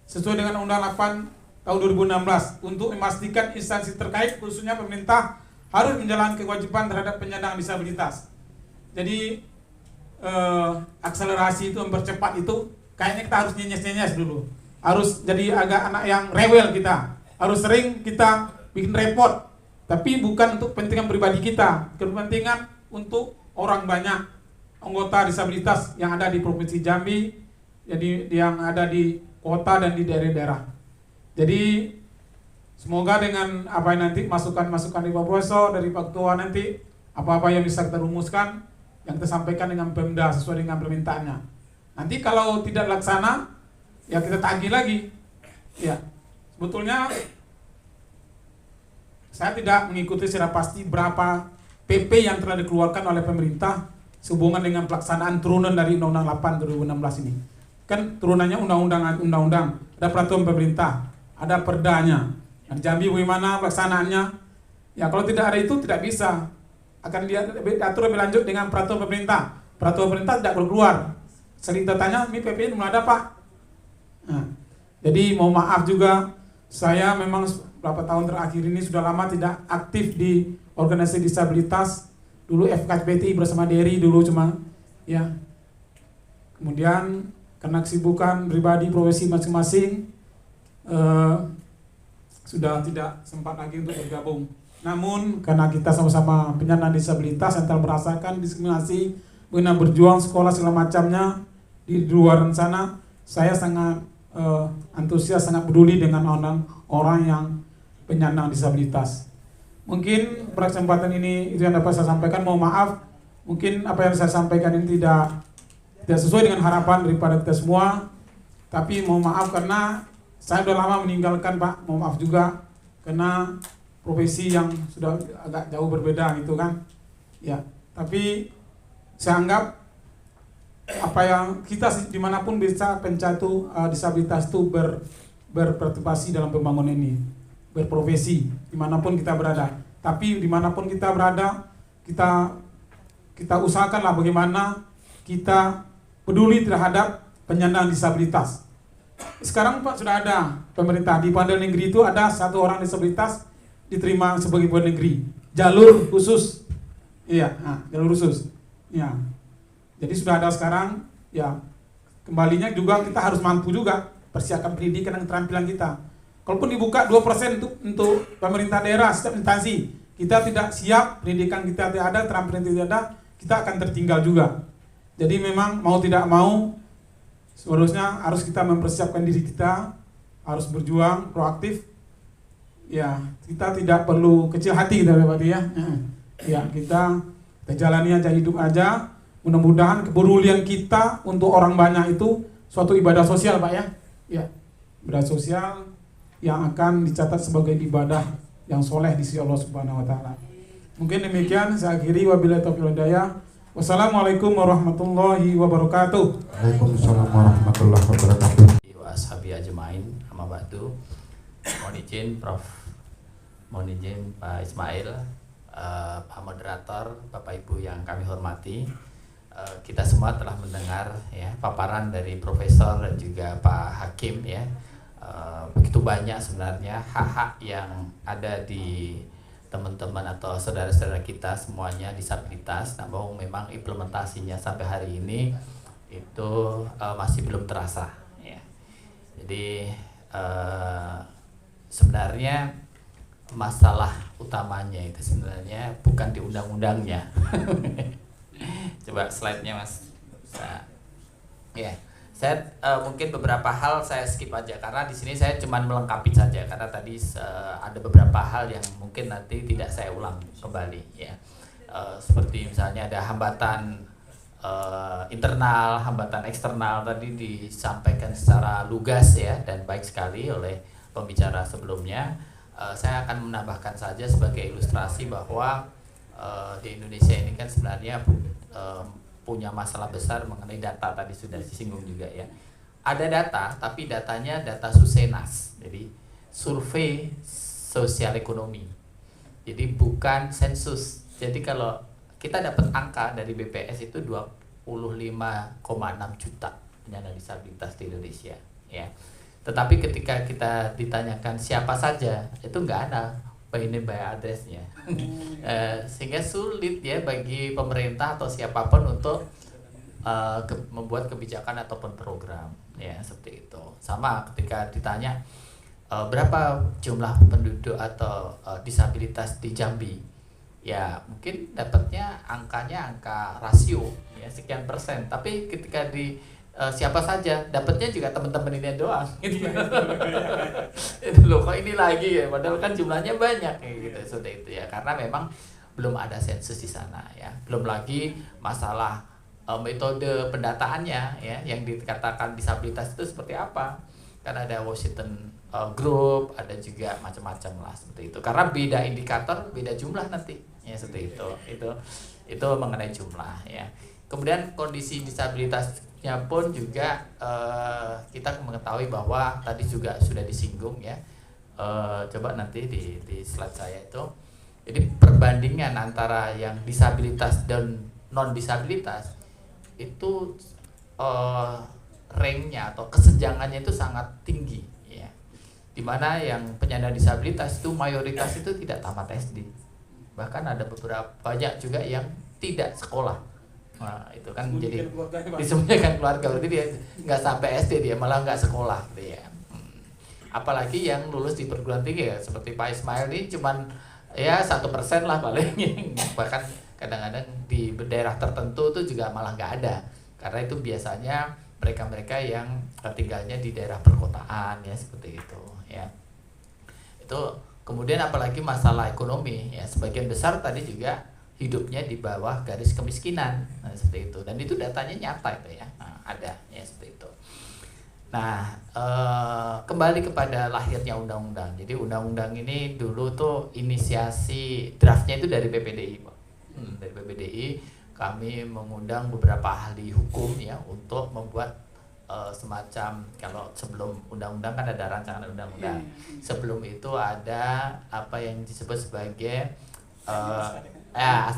sesuai dengan Undang 8 tahun 2016 untuk memastikan instansi terkait khususnya pemerintah harus menjalankan kewajiban terhadap penyandang disabilitas. Jadi akselerasi itu mempercepat itu kayaknya kita harus nyenyes dulu. Harus jadi agak anak yang rewel kita. Harus sering kita bikin repot. Tapi bukan untuk kepentingan pribadi kita, kepentingan untuk orang banyak anggota disabilitas yang ada di Provinsi Jambi, jadi yang ada di kota dan di daerah-daerah. Jadi semoga dengan apa yang nanti masukan-masukan dari Pak Profesor, dari Pak Ketua nanti, apa-apa yang bisa kita rumuskan, yang kita sampaikan dengan Pemda sesuai dengan permintaannya. Nanti kalau tidak laksana, ya kita tagih lagi. Ya, sebetulnya saya tidak mengikuti secara pasti berapa PP yang telah dikeluarkan oleh pemerintah sehubungan dengan pelaksanaan turunan dari Undang-Undang 8 2016 ini. Kan turunannya undang-undang, ada peraturan pemerintah, ada perdanya. Nah, di Jambi bagaimana pelaksanaannya? Ya kalau tidak ada itu tidak bisa. Akan diatur lebih lanjut dengan peraturan pemerintah. Peraturan pemerintah tidak perlu keluar. Sering tertanya, ini PP belum ada Pak. Nah, jadi mohon maaf juga, saya memang beberapa tahun terakhir ini sudah lama tidak aktif di organisasi disabilitas. Dulu FKPTI bersama Dery dulu cuma ya. Kemudian karena kesibukan pribadi profesi masing-masing sudah tidak sempat lagi untuk bergabung. Namun karena kita sama-sama penyandang disabilitas yang telah merasakan diskriminasi, mengenai berjuang sekolah segala macamnya di luar sana, saya sangat antusias, sangat peduli dengan orang yang penyandang disabilitas. Mungkin pada kesempatan ini itu yang dapat saya sampaikan. Mohon maaf, mungkin apa yang saya sampaikan ini tidak sesuai dengan harapan daripada kita semua. Tapi mohon maaf karena saya sudah lama meninggalkan Pak. Mohon maaf juga karena profesi yang sudah agak jauh berbeda gitu kan. Ya, tapi saya anggap apa yang kita dimanapun bisa pencatu disabilitas itu berpartisipasi dalam pembangunan ini, berprofesi dimanapun kita berada. Tapi dimanapun kita berada, kita usahakanlah bagaimana kita peduli terhadap penyandang disabilitas. Sekarang Pak sudah ada pemerintah di Pengadilan Negeri itu ada satu orang disabilitas diterima sebagai pegawai negeri, jalur khusus. Iya, jalur khusus. Ya. Jadi sudah ada sekarang, ya kembalinya juga kita harus mampu juga persiapkan pendidikan dan keterampilan kita. Kalaupun dibuka 2% untuk pemerintah daerah setiap instansi, kita tidak siap, pendidikan kita tidak ada, keterampilan tidak ada, kita akan tertinggal juga. Jadi memang mau tidak mau, seharusnya harus kita mempersiapkan diri kita, harus berjuang, proaktif. Ya, kita tidak perlu kecil hati kita Pak ya. Ya, kita jalani aja, hidup aja. Mudah-mudahan kepedulian kita untuk orang banyak itu suatu ibadah sosial Pak ya. Ya, ibadah sosial yang akan dicatat sebagai ibadah yang soleh di sisi Allah Subhanahu wa taala. Mungkin demikian saya akhiri, wabillahi taufiq wal hidayah. Wassalamualaikum warahmatullahi wabarakatuh. Waalaikumsalam warahmatullahi wabarakatuh. Wa ashabi ajmain, amma ba'du. Mohon izin Prof, mohon izin Pak Ismail, Pak Moderator, Bapak Ibu yang kami hormati, kita semua telah mendengar ya paparan dari Profesor dan juga Pak Hakim ya. Begitu banyak sebenarnya hak-hak yang ada di teman-teman atau saudara-saudara kita semuanya disabilitas, namun memang implementasinya sampai hari ini itu masih belum terasa ya. Jadi sebenarnya masalah utamanya itu sebenarnya bukan di undang-undangnya. Coba slide-nya Mas. Nah, ya, saya mungkin beberapa hal saya skip aja karena di sini saya cuma melengkapi saja karena tadi ada beberapa hal yang mungkin nanti tidak saya ulang kembali ya. Seperti misalnya ada hambatan internal, hambatan eksternal tadi disampaikan secara lugas ya dan baik sekali oleh pembicara sebelumnya. Saya akan menambahkan saja sebagai ilustrasi bahwa di Indonesia ini kan sebenarnya punya masalah besar mengenai data, tadi sudah disinggung juga ya. Ada data, tapi datanya data Susenas, jadi survei sosial ekonomi. Jadi bukan sensus. Jadi kalau kita dapat angka dari BPS itu 25,6 juta penyandang disabilitas di Indonesia ya. Tetapi ketika kita ditanyakan siapa saja, itu nggak ada ini by address-nya. Sehingga sulit ya bagi pemerintah atau siapapun untuk membuat kebijakan ataupun program ya seperti itu. Sama ketika ditanya berapa jumlah penduduk atau disabilitas di Jambi, ya mungkin dapatnya angkanya angka rasio ya sekian persen. Tapi ketika di siapa saja dapatnya juga teman-teman ini doang gitu. Itu loh kok ini lagi ya, padahal kan jumlahnya banyak kayak gitu seperti itu ya, karena memang belum ada sensus di sana ya. Belum lagi masalah metode pendataannya ya, yang dikatakan disabilitas itu seperti apa, kan ada Washington Group, ada juga macam-macam lah seperti itu, karena beda indikator beda jumlah nanti ya seperti itu mengenai jumlah ya. Kemudian kondisi disabilitasnya pun juga kita mengetahui bahwa tadi juga sudah disinggung ya. Coba nanti di slide saya itu. Jadi perbandingan antara yang disabilitas dan non disabilitas itu ranknya atau kesenjangannya itu sangat tinggi ya. Dimana yang penyandang disabilitas itu mayoritas itu tidak tamat SD. Bahkan ada beberapa banyak juga yang tidak sekolah. Nah, itu kan jadi disembunyikan keluarga, berarti dia nggak sampai SD, dia malah nggak sekolah gitu ya. Apalagi yang lulus di perguruan tinggi ya, seperti Pak Ismail ini cuman ya 1% lah paling. Bahkan kadang-kadang di daerah tertentu itu juga malah nggak ada, karena itu biasanya mereka-mereka yang tinggalnya di daerah perkotaan ya seperti itu ya. Itu kemudian apalagi masalah ekonomi ya, sebagian besar tadi juga hidupnya di bawah garis kemiskinan, nah, seperti itu, dan itu datanya nyata itu ya, nah, ada ya seperti itu. Nah kembali kepada lahirnya undang-undang. Jadi undang-undang ini dulu tuh inisiasi draftnya itu dari PPDI Pak. Dari PPDI kami mengundang beberapa ahli hukum ya untuk membuat semacam, kalau sebelum undang-undang kan ada rancangan undang-undang, sebelum itu ada apa yang disebut sebagai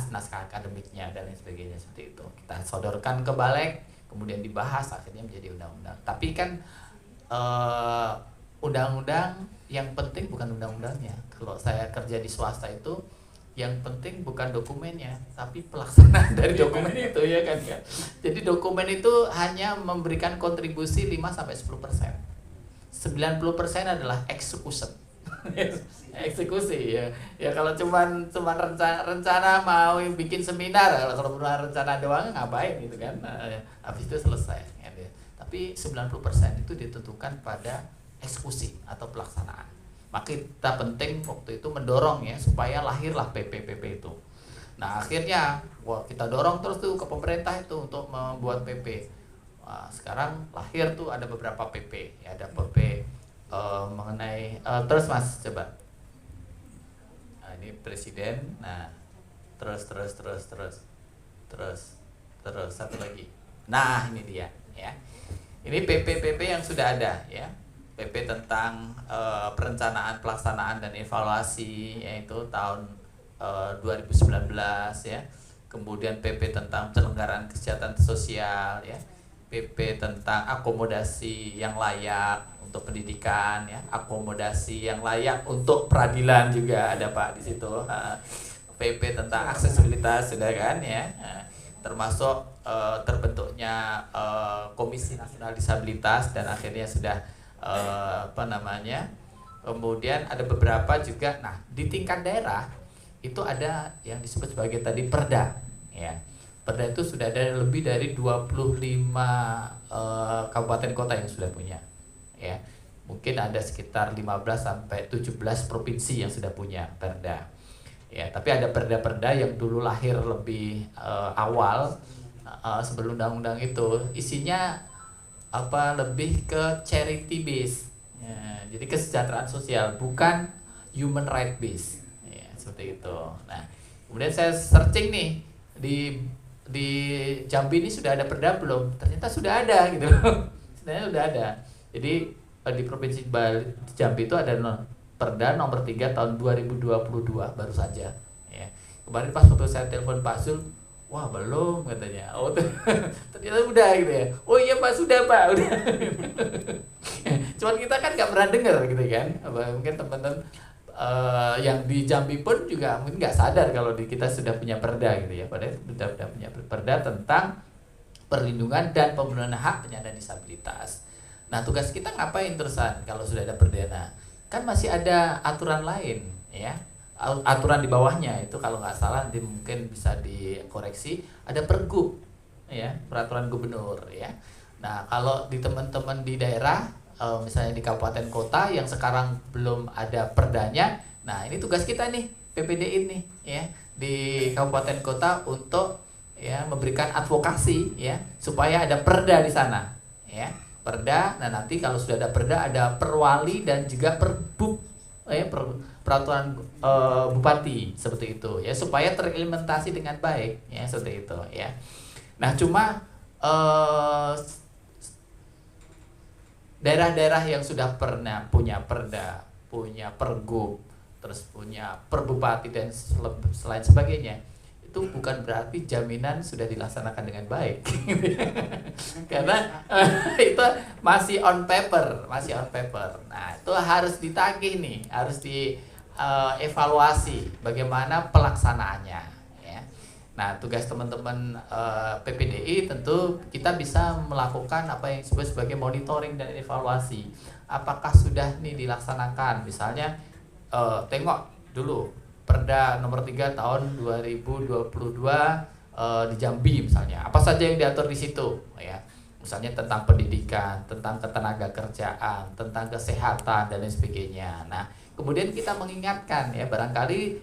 naskah akademiknya dan lain sebagainya seperti itu. Kita sodorkan ke Balek, kemudian dibahas, akhirnya menjadi undang-undang. Tapi kan undang-undang yang penting bukan undang-undangnya. Kalau saya kerja di swasta itu yang penting bukan dokumennya, tapi pelaksanaan dari dokumen itu ya kan. Jadi dokumen itu hanya memberikan kontribusi 5-10%. 90% adalah execution. Eksekusi ya. Ya kalau cuman rencana mau bikin seminar, kalau rencana doang ngapain gitu kan. Habis itu selesai ya. Tapi 90% itu ditentukan pada eksekusi atau pelaksanaan. Maka kita penting waktu itu mendorong ya supaya lahirlah PP itu. Nah, akhirnya kita dorong terus tuh ke pemerintah itu untuk membuat PP. Nah, sekarang lahir tuh ada beberapa PP, ya ada PP mengenai terus Mas coba. Nah, ini presiden. Nah, terus satu lagi. Nah, ini dia ya. Ini PP yang sudah ada ya. PP tentang perencanaan, pelaksanaan dan evaluasi, yaitu tahun 2019 ya. Kemudian PP tentang penyelenggaraan kesehatan sosial ya. PP tentang akomodasi yang layak untuk pendidikan ya, akomodasi yang layak untuk peradilan juga ada Pak di situ. PP tentang aksesibilitas sudah kan ya. Termasuk terbentuknya Komisi Nasional Disabilitas dan akhirnya sudah kemudian ada beberapa juga. Nah, di tingkat daerah itu ada yang disebut sebagai tadi perda ya. Perda itu sudah ada lebih dari 25 kabupaten kota yang sudah punya ya. Mungkin ada sekitar 15 sampai 17 provinsi yang sudah punya perda. Ya, tapi ada perda-perda yang dulu lahir lebih awal sebelum undang-undang itu isinya lebih ke charity base. Ya, jadi kesejahteraan sosial bukan human right base. Ya, seperti itu. Nah, kemudian saya searching nih di Jambi ini sudah ada perda belum? Ternyata sudah ada gitu. Sebenarnya sudah ada. Jadi di Provinsi Jambi itu ada Perda nomor 3 tahun 2022 baru saja. Ya. Kemarin pas waktu saya telepon Pak Zul, wah belum katanya. Oh ternyata udah gitu ya. Oh iya Pak sudah Pak udah. Cuman kita kan nggak pernah dengar gitu kan. Mungkin teman-teman yang di Jambi pun juga mungkin nggak sadar kalau kita sudah punya perda gitu ya. Padahal sudah punya perda tentang perlindungan dan pemenuhan hak penyandang disabilitas. Nah tugas kita ngapain terusan kalau sudah ada perdana? Kan masih ada aturan lain ya. Aturan di bawahnya itu kalau nggak salah nanti mungkin bisa dikoreksi, ada pergub ya, peraturan gubernur ya. Nah kalau di teman-teman di daerah misalnya di kabupaten kota yang sekarang belum ada perdanya, nah ini tugas kita nih PPDI nih ya di kabupaten kota untuk ya memberikan advokasi ya supaya ada perda di sana ya. Perda, nah nanti kalau sudah ada perda ada perwali dan juga perbub peraturan bupati seperti itu ya supaya terimplementasi dengan baik ya seperti itu ya. Nah cuma daerah-daerah yang sudah pernah punya perda, punya pergub, terus punya perbupati dan selain sebagainya, itu bukan berarti jaminan sudah dilaksanakan dengan baik. Karena itu masih on paper. Nah, itu harus ditagih nih, harus dievaluasi bagaimana pelaksanaannya ya. Nah, tugas teman-teman PPDI tentu kita bisa melakukan apa yang disebut sebagai monitoring dan evaluasi. Apakah sudah nih dilaksanakan? Misalnya tengok dulu Perda nomor 3 tahun 2022 di Jambi misalnya. Apa saja yang diatur di situ ya. Misalnya tentang pendidikan, tentang ketenaga kerjaan, tentang kesehatan dan lain sebagainya. Nah, kemudian kita mengingatkan ya barangkali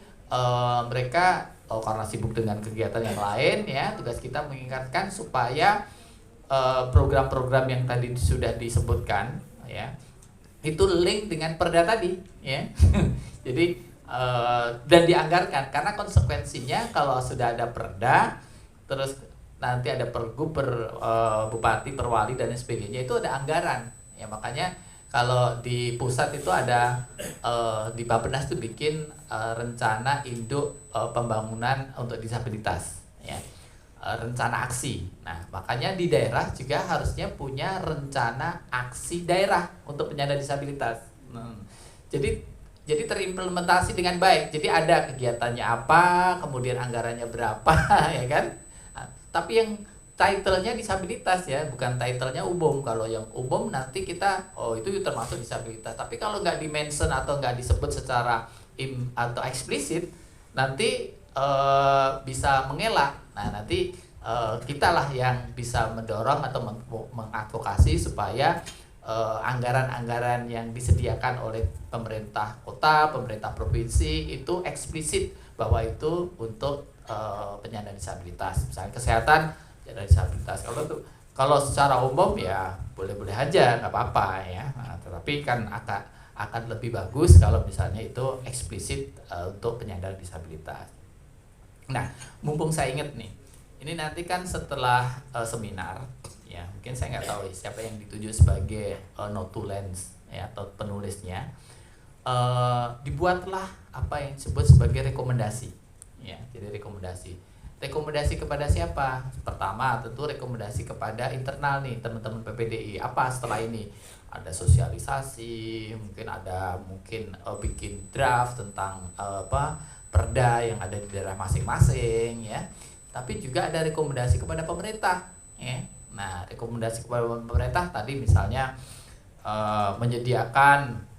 mereka karena sibuk dengan kegiatan yang lain ya, tugas kita mengingatkan supaya program-program yang tadi sudah disebutkan ya itu link dengan perda tadi ya. Jadi dan dianggarkan karena konsekuensinya kalau sudah ada perda terus nanti ada pergub bupati perwali dan sebagainya itu ada anggaran ya. Makanya kalau di pusat itu ada di Bappenas itu bikin rencana induk pembangunan untuk disabilitas ya, rencana aksi. Nah makanya di daerah juga harusnya punya rencana aksi daerah untuk penyandang disabilitas. Jadi terimplementasi dengan baik. Jadi ada kegiatannya apa, kemudian anggarannya berapa, ya kan? Nah, tapi yang title-nya disabilitas ya, bukan title-nya umum. Kalau yang umum nanti kita, itu termasuk disabilitas. Tapi kalau nggak di-mention atau nggak disebut secara atau eksplisit, nanti bisa mengelak. Nah nanti kita lah yang bisa mendorong atau mengadvokasi supaya anggaran-anggaran yang disediakan oleh pemerintah kota, pemerintah provinsi itu eksplisit bahwa itu untuk penyandang disabilitas, misalnya kesehatan penyandang disabilitas. Kalau secara umum ya boleh-boleh aja, nggak apa-apa ya. Nah, tetapi kan akan lebih bagus kalau misalnya itu eksplisit untuk penyandang disabilitas. Nah, mumpung saya ingat nih, ini nanti kan setelah seminar. Ya, mungkin saya nggak tahu siapa yang dituju sebagai notulens ya atau penulisnya. Dibuatlah apa yang disebut sebagai rekomendasi Ya, jadi rekomendasi kepada siapa? Pertama tentu rekomendasi kepada internal nih teman-teman PPDI. Apa setelah ini? Ada sosialisasi, mungkin bikin draft tentang perda yang ada di daerah masing-masing ya. Tapi juga ada rekomendasi kepada pemerintah ya. Nah, rekomendasi kepada pemerintah tadi misalnya menyediakan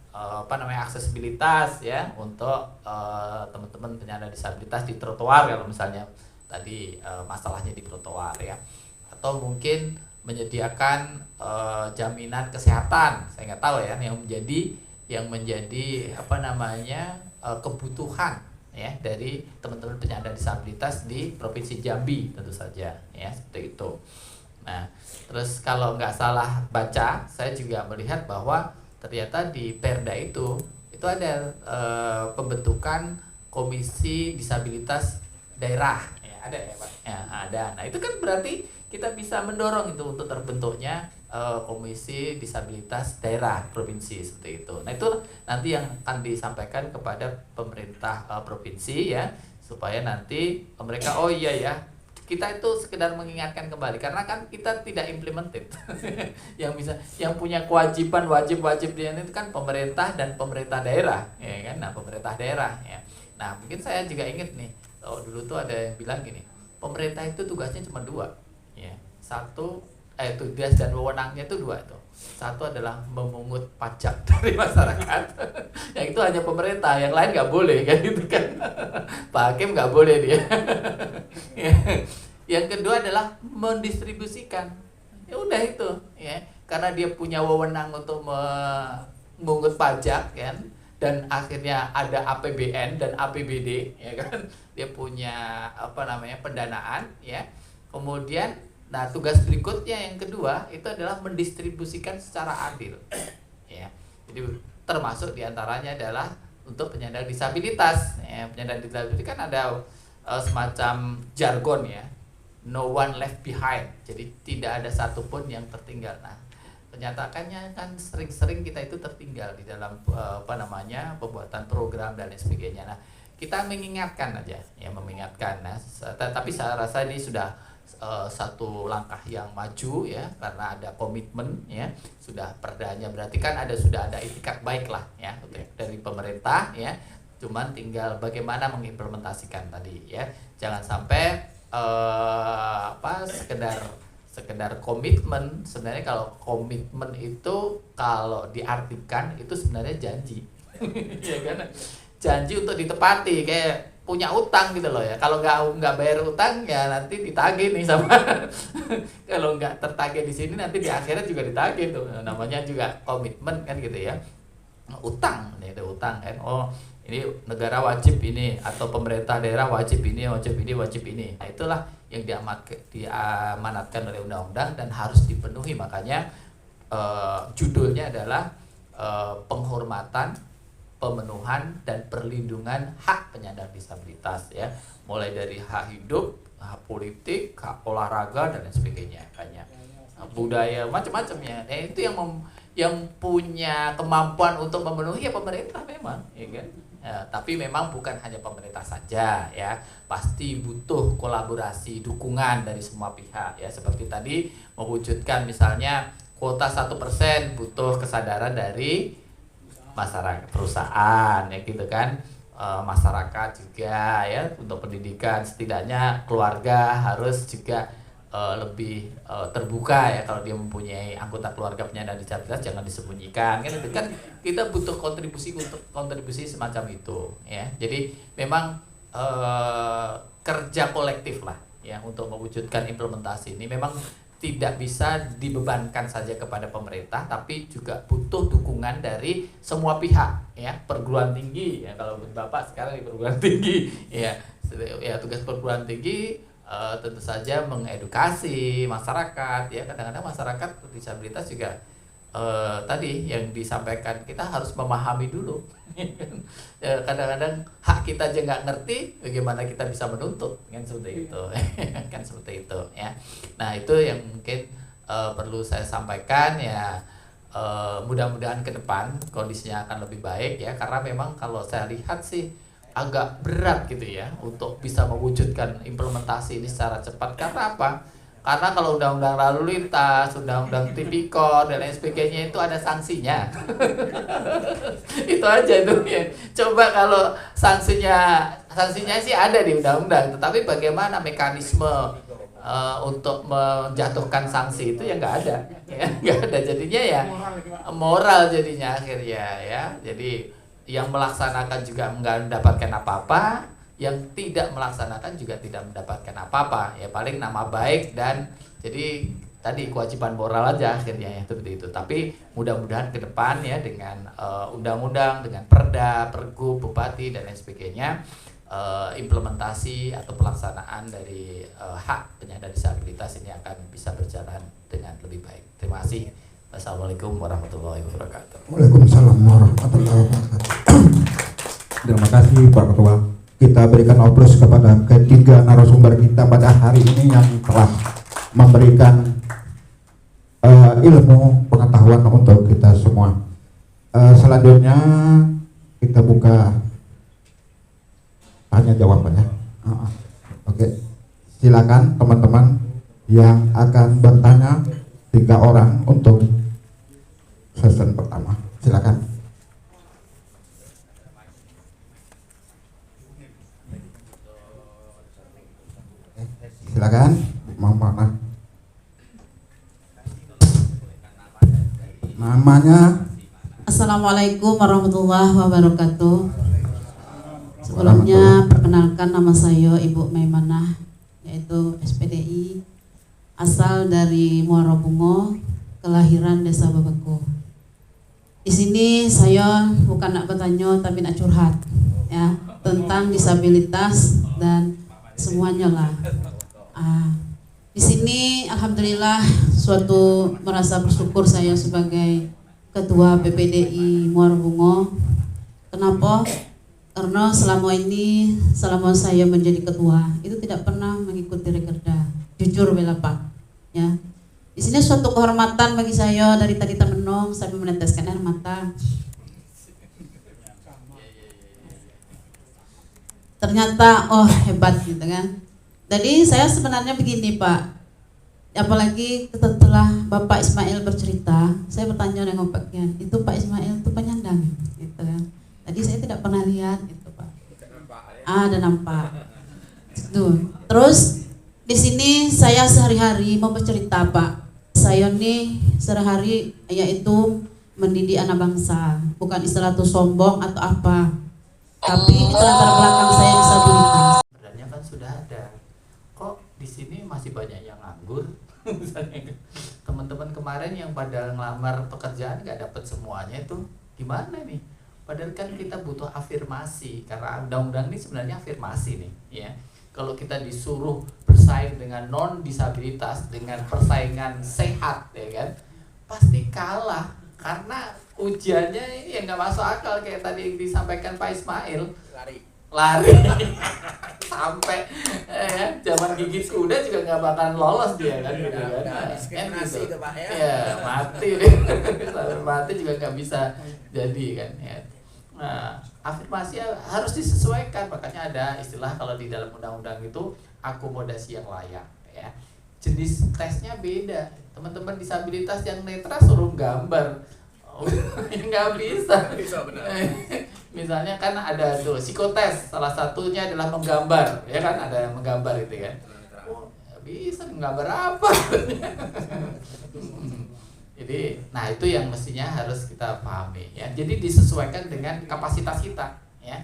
aksesibilitas ya untuk teman-teman penyandang disabilitas di trotoar kalau misalnya tadi masalahnya di trotoar ya, atau mungkin menyediakan jaminan kesehatan, saya nggak tahu ya, yang menjadi kebutuhan ya dari teman-teman penyandang disabilitas di Provinsi Jambi tentu saja ya, seperti itu. Nah, terus kalau nggak salah baca, saya juga melihat bahwa ternyata di Perda itu ada pembentukan komisi disabilitas daerah ya, ada ya Pak ya, ada. Nah itu kan berarti kita bisa mendorong itu untuk terbentuknya komisi disabilitas daerah provinsi seperti itu. Nah itu nanti yang akan disampaikan kepada pemerintah provinsi ya, supaya nanti mereka oh iya ya, kita itu sekedar mengingatkan kembali karena kan kita tidak implemented. yang punya kewajiban wajib dia itu kan pemerintah dan pemerintah daerah ya kan. Nah pemerintah daerah ya. Nah mungkin saya juga ingat nih, dulu tuh ada yang bilang gini, pemerintah itu tugasnya cuma 2 ya. Tugas dan wewenangnya itu 2 itu. Satu adalah memungut pajak dari masyarakat. Yang itu hanya pemerintah, yang lain nggak boleh kan gitu kan. Pak Hakim nggak boleh dia. Yang kedua adalah mendistribusikan. Ya udah itu ya. Karena dia punya wewenang untuk memungut pajak kan, dan akhirnya ada APBN dan APBD ya kan. Dia punya pendanaan ya. Kemudian nah, tugas berikutnya yang kedua itu adalah mendistribusikan secara adil. Ya. Jadi termasuk diantaranya adalah untuk penyandang disabilitas. Ya, penyandang disabilitas kan ada semacam jargon ya, no one left behind. Jadi tidak ada satupun yang tertinggal. Nah, kenyataannya kan sering-sering kita itu tertinggal di dalam pembuatan program dan lain sebagainya. Nah, kita mengingatkan aja, ya mengingatkan. Nah, tapi saya rasa ini sudah satu langkah yang maju ya, karena ada komitmen ya, sudah perdanya berarti kan sudah ada itikat baik lah ya dari pemerintah ya, cuman tinggal bagaimana mengimplementasikan tadi ya, jangan sampai sekedar komitmen. Sebenarnya kalau komitmen itu kalau diartikan itu sebenarnya janji ya kan, janji untuk ditepati, kayak punya utang gitu loh ya. Kalau nggak bayar utang ya nanti ditagih nih sama kalau nggak tertagih di sini nanti di akhirat juga ditagih tuh. Namanya juga komitmen kan gitu ya. Utang nih, itu utang kan. Oh, ini negara wajib ini, atau pemerintah daerah wajib ini. Nah, itulah yang diamanatkan oleh undang-undang dan harus dipenuhi. Makanya judulnya adalah penghormatan, pemenuhan dan perlindungan hak penyandang disabilitas ya, mulai dari hak hidup, hak politik, hak olahraga dan lain sebagainya, banyak budaya macam-macamnya. Nah, itu yang punya kemampuan untuk memenuhi ya pemerintah memang, ya kan. Ya, tapi memang bukan hanya pemerintah saja ya, pasti butuh kolaborasi, dukungan dari semua pihak ya. Seperti tadi mewujudkan misalnya kuota 1%, butuh kesadaran dari masyarakat, perusahaan ya gitu kan, masyarakat juga ya, untuk pendidikan setidaknya keluarga harus juga lebih terbuka ya, kalau dia mempunyai anggota keluarga penyandang disabilitas jangan disembunyikan kan, itu kan kita butuh kontribusi semacam itu ya. Jadi memang kerja kolektif lah ya untuk mewujudkan implementasi ini. Memang tidak bisa dibebankan saja kepada pemerintah, tapi juga butuh dukungan dari semua pihak ya. Perguruan tinggi ya, kalau Bapak sekarang di perguruan tinggi ya, tugas perguruan tinggi tentu saja mengedukasi masyarakat ya. Kadang-kadang masyarakat disabilitas juga tadi yang disampaikan, kita harus memahami dulu. Kadang-kadang hak kita aja nggak ngerti, bagaimana kita bisa menuntut kan, seperti itu kan, seperti itu ya. Nah itu yang mungkin perlu saya sampaikan ya. Mudah-mudahan ke depan kondisinya akan lebih baik ya, karena memang kalau saya lihat sih agak berat gitu ya untuk bisa mewujudkan implementasi ini secara cepat. Karena apa? Karena kalau undang-undang lalu lintas, undang-undang tipikor dan lain sebagainya itu ada sanksinya. Itu aja itu ya. Coba kalau sanksinya sih ada di undang-undang, tetapi bagaimana mekanisme untuk menjatuhkan sanksi itu ya nggak ada, ya nggak ada. Jadinya ya moral jadinya akhirnya ya. Jadi yang melaksanakan juga nggak mendapatkan apa-apa, yang tidak melaksanakan juga tidak mendapatkan apa-apa, ya paling nama baik. Dan jadi tadi kewajiban moral aja akhirnya ya, seperti itu. Tapi mudah-mudahan ke depan ya dengan undang-undang, dengan perda, pergub, bupati dan lain sebagainya, implementasi atau pelaksanaan dari hak penyandang disabilitas ini akan bisa berjalan dengan lebih baik. Terima kasih. Wassalamualaikum warahmatullahi wabarakatuh. Waalaikumsalam warahmatullahi wabarakatuh. Terima kasih Pak Ketua. Kita berikan aplaus kepada ketiga narasumber kita pada hari ini yang telah memberikan ilmu pengetahuan untuk kita semua. Selanjutnya kita buka tanya jawabannya. Oke, silakan teman-teman yang akan bertanya, 3 orang untuk session pertama. Silakan. Silakan, mau mana? Namanya? Assalamualaikum warahmatullahi wabarakatuh. Sebelumnya perkenalkan, nama saya Ibu Maimanah, yaitu SPDI, asal dari Muara Bungo, kelahiran Desa Babako. Di sini saya bukan nak bertanya tapi nak curhat ya tentang disabilitas dan semuanya lah. Di sini alhamdulillah suatu merasa bersyukur saya sebagai Ketua PPDI Muara Bungo. Kenapa? Karena selama saya menjadi ketua itu tidak pernah mengikuti rekerda. Jujur bela Pak. Ya. Di sini suatu kehormatan bagi saya, dari tadi termenung sampai meneteskan air mata. Ternyata hebat gitu kan. Jadi saya sebenarnya begini Pak, apalagi setelah Bapak Ismail bercerita, saya bertanya dengan Paknya, itu Pak Ismail itu penyandang gitu kan. Tadi saya tidak pernah lihat gitu Pak. Ada nampak. Tuh. Terus di sini saya sehari-hari mau bercerita Pak. Saya nih sehari-hari yaitu mendidik anak bangsa, bukan istilah itu sombong atau apa. Tapi itu latar belakang saya disabilitas. Sebenarnya kan sudah ada. Kok di sini masih banyak yang nganggur? Teman-teman kemarin yang pada ngelamar pekerjaan nggak dapat semuanya itu gimana nih? Padahal kan kita butuh afirmasi, karena undang-undang ini sebenarnya afirmasi nih, ya. Kalau kita disuruh bersaing dengan non disabilitas dengan persaingan sehat, ya kan, pasti kalah karena ujiannya ini yang nggak masuk akal kayak tadi yang disampaikan Pak Ismail. Lari sampai zaman gigit kuda juga nggak bakalan lolos dia kan gitu kan. Gitu. Ya mati deh. Sampai mati juga nggak bisa jadi kan ya. Nah, afirmasi harus disesuaikan, makanya ada istilah kalau di dalam undang-undang itu akomodasi yang layak ya. Jenis tesnya beda. Teman-teman disabilitas yang netra suruh gambar nggak bisa. Misalnya kan ada tuh psikotes, salah satunya adalah menggambar, ya kan, ada yang menggambar itu kan. Bisa menggambar apa? Jadi, nah itu yang mestinya harus kita pahami ya. Jadi disesuaikan dengan kapasitas kita ya.